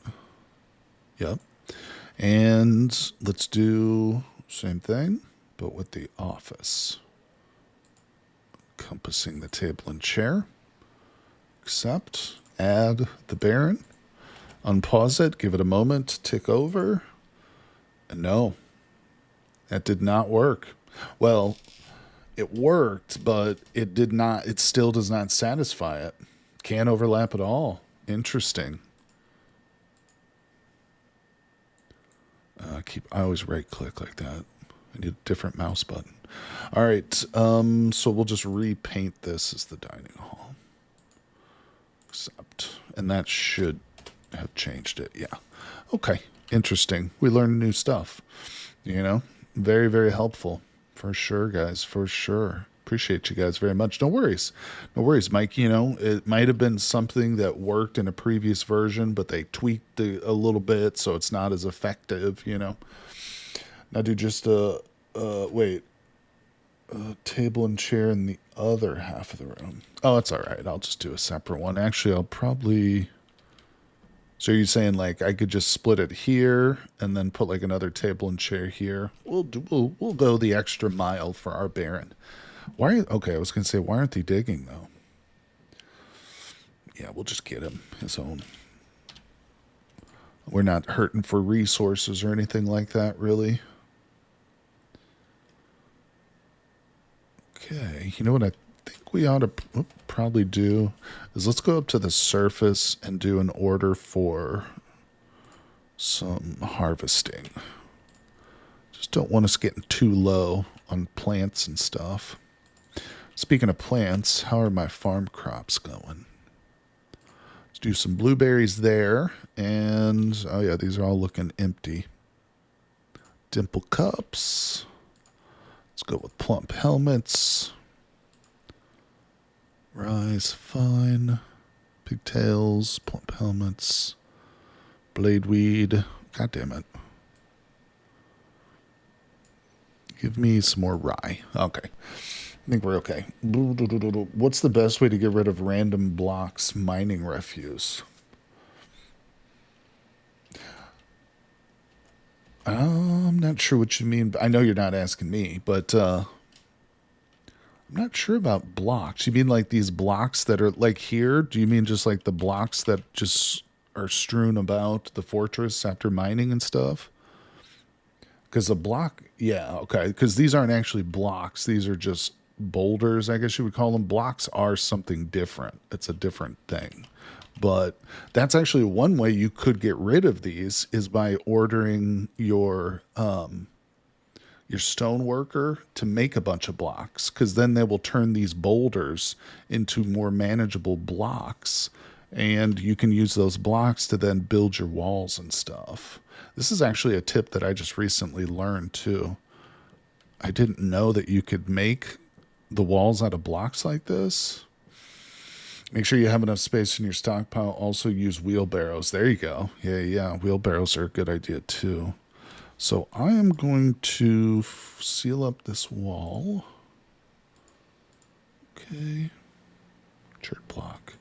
Speaker 1: Yep. And let's do same thing, but with the office. Encompassing the table and chair. Accept. Add the Baron. Unpause it. Give it a moment to tick over. And no, that did not work. Well, it worked, but it did not. It still does not satisfy it. Can't overlap at all. Interesting. I always right click like that. I need a different mouse button. All right. So we'll just repaint this as the dining hall. Accept. And that should have changed it. Yeah. Okay. Interesting. We learned new stuff. You know, Very, very helpful. For sure, guys. For sure. Appreciate you guys very much. No worries. No worries, Mike. You know, it might have been something that worked in a previous version, but they tweaked it a little bit so it's not as effective, you know. Now do just wait, a table and chair in the other half of the room. Oh, that's all right. I'll just do a separate one. Actually, I'll probably. So you're saying like I could just split it here and then put like another table and chair here? We'll go the extra mile for our Baron. Why? Okay, I was gonna say why aren't they digging though? Yeah, we'll just get him his own. We're not hurting for resources or anything like that, really. Okay, you know what I think we ought to probably do is let's go up to the surface and do an order for some harvesting. Just don't want us getting too low on plants and stuff. Speaking of plants, how are my farm crops going? Let's do some blueberries there. And, oh yeah, these are all looking empty. Dimple cups. Let's go with plump helmets. Rise, fine. Pigtails, plump helmets. Bladeweed. God damn it. Give me some more rye. Okay. I think we're okay. What's the best way to get rid of random blocks mining refuse? I'm not sure what you mean. I know you're not asking me, but I'm not sure about blocks. You mean like these blocks that are like here? Do you mean just like the blocks that just are strewn about the fortress after mining and stuff? Because a block, yeah, okay. Because these aren't actually blocks. These are just boulders, I guess you would call them. Blocks are something different. It's a different thing. But that's actually one way you could get rid of these is by ordering your stone worker to make a bunch of blocks, because then they will turn these boulders into more manageable blocks, and you can use those blocks to then build your walls and stuff. This is actually a tip that I just recently learned too. I didn't know that you could make the walls out of blocks like this. Make sure you have enough space in your stockpile. Also use wheelbarrows. There you go. Yeah. Wheelbarrows are a good idea too. So I am going to seal up this wall. Okay. Chert block.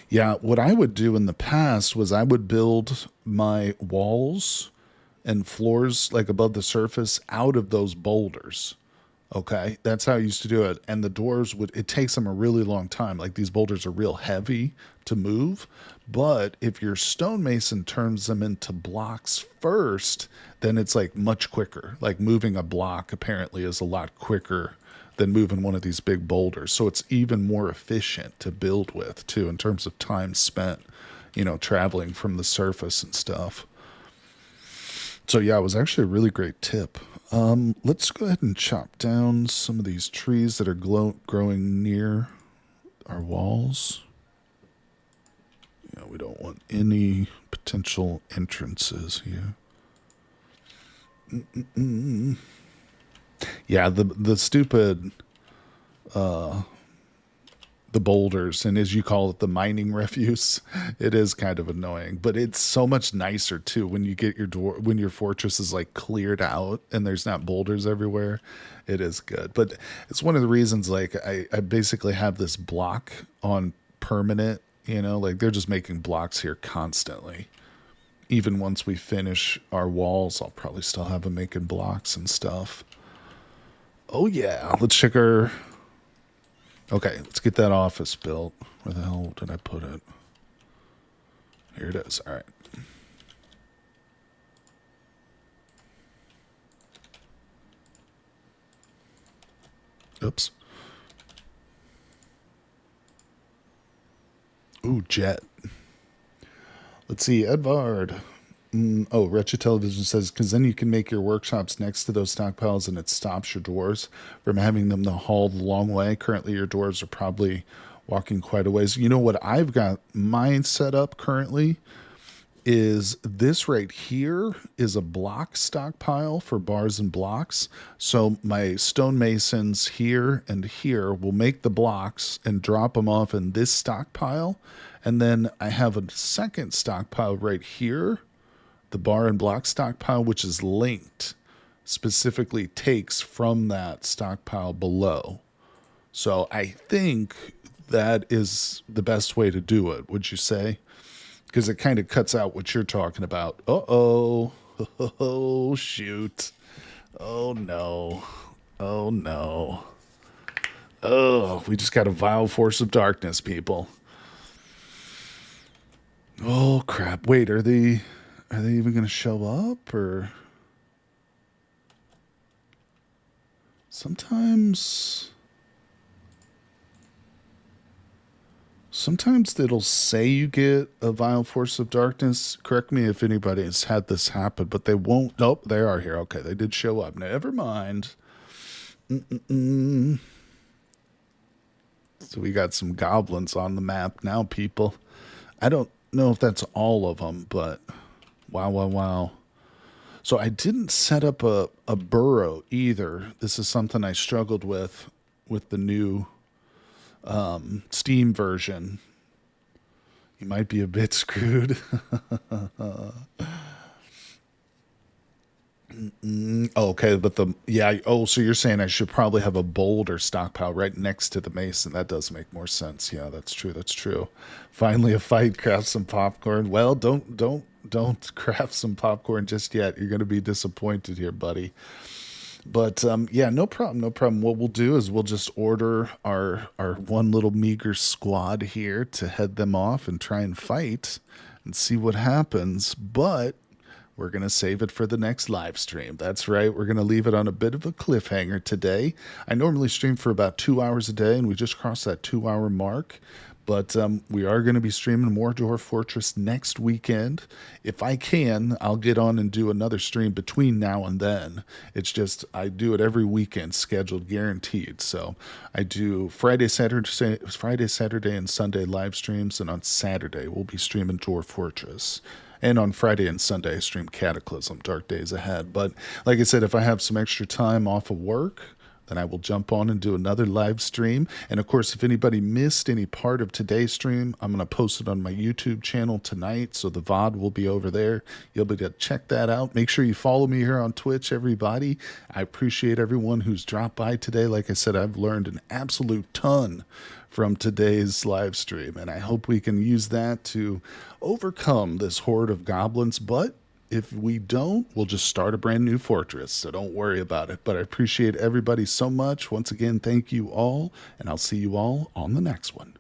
Speaker 1: Yeah, what I would do in the past was I would build my walls and floors like above the surface out of those boulders. Okay, that's how I used to do it. And the doors it takes them a really long time. Like these boulders are real heavy to move. But if your stonemason turns them into blocks first, then it's like much quicker. Like moving a block apparently is a lot quicker than moving one of these big boulders. So it's even more efficient to build with too, in terms of time spent, traveling from the surface and stuff. So yeah, it was actually a really great tip. Let's go ahead and chop down some of these trees that are growing near our walls. We don't want any potential entrances here. Yeah, the stupid the boulders, and as you call it, the mining refuse. It is kind of annoying, but it's so much nicer too when you get when your fortress is like cleared out and there's not boulders everywhere. It is good, but it's one of the reasons like I basically have this block on permanent. Like they're just making blocks here constantly. Even once we finish our walls, I'll probably still have them making blocks and stuff. Oh yeah, let's check our. Okay, let's get that office built. Where the hell did I put it? Here it is. All right. Oops. Ooh, jet. Let's see, Edvard. Wretched Television says, because then you can make your workshops next to those stockpiles and it stops your dwarves from having them to haul the long way. Currently, your dwarves are probably walking quite a ways. You know what I've got mine set up currently? is this right here is a block stockpile for bars and blocks. So my stonemasons here and here will make the blocks and drop them off in this stockpile. And then I have a second stockpile right here, the bar and block stockpile, which is linked, specifically takes from that stockpile below. So I think that is the best way to do it, would you say? Because it kind of cuts out what you're talking about. Uh-oh. Oh, shoot. Oh, no. Oh, no. Oh, we just got a vile force of darkness, people. Oh, crap. Wait, are they even going to show up, or sometimes Sometimes it'll say you get a vile force of darkness. Correct me if anybody has had this happen, but they won't. Nope, they are here. Okay, they did show up. Never mind. Mm-mm-mm. So we got some goblins on the map now, people. I don't know if that's all of them, but wow, wow, wow. So I didn't set up a burrow either. This is something I struggled with the new Steam version. You might be a bit screwed. Okay, but so you're saying I should probably have a boulder stockpile right next to the mason. That does make more sense. Yeah, that's true. That's true. Finally a fight, craft some popcorn. Well, don't craft some popcorn just yet. You're going to be disappointed here, buddy. But yeah, no problem, no problem. What we'll do is we'll just order our one little meager squad here to head them off and try and fight and see what happens. But we're going to save it for the next live stream. That's right. We're going to leave it on a bit of a cliffhanger today. I normally stream for about 2 hours a day, and we just crossed that 2 hour mark. But we are going to be streaming more Dwarf Fortress next weekend. If I can, I'll get on and do another stream between now and then. It's just I do it every weekend, scheduled, guaranteed. So I do Friday, Saturday, and Sunday live streams, and on Saturday we'll be streaming Dwarf Fortress. And on Friday and Sunday, I stream Cataclysm, Dark Days Ahead. But like I said, if I have some extra time off of work, then I will jump on and do another live stream. And of course, if anybody missed any part of today's stream, I'm going to post it on my YouTube channel tonight. So the VOD will be over there. You'll be able to check that out. Make sure you follow me here on Twitch, everybody. I appreciate everyone who's dropped by today. Like I said, I've learned an absolute ton from today's live stream, and I hope we can use that to overcome this horde of goblins. But if we don't, we'll just start a brand new fortress, so don't worry about it. But I appreciate everybody so much. Once again, thank you all, and I'll see you all on the next one.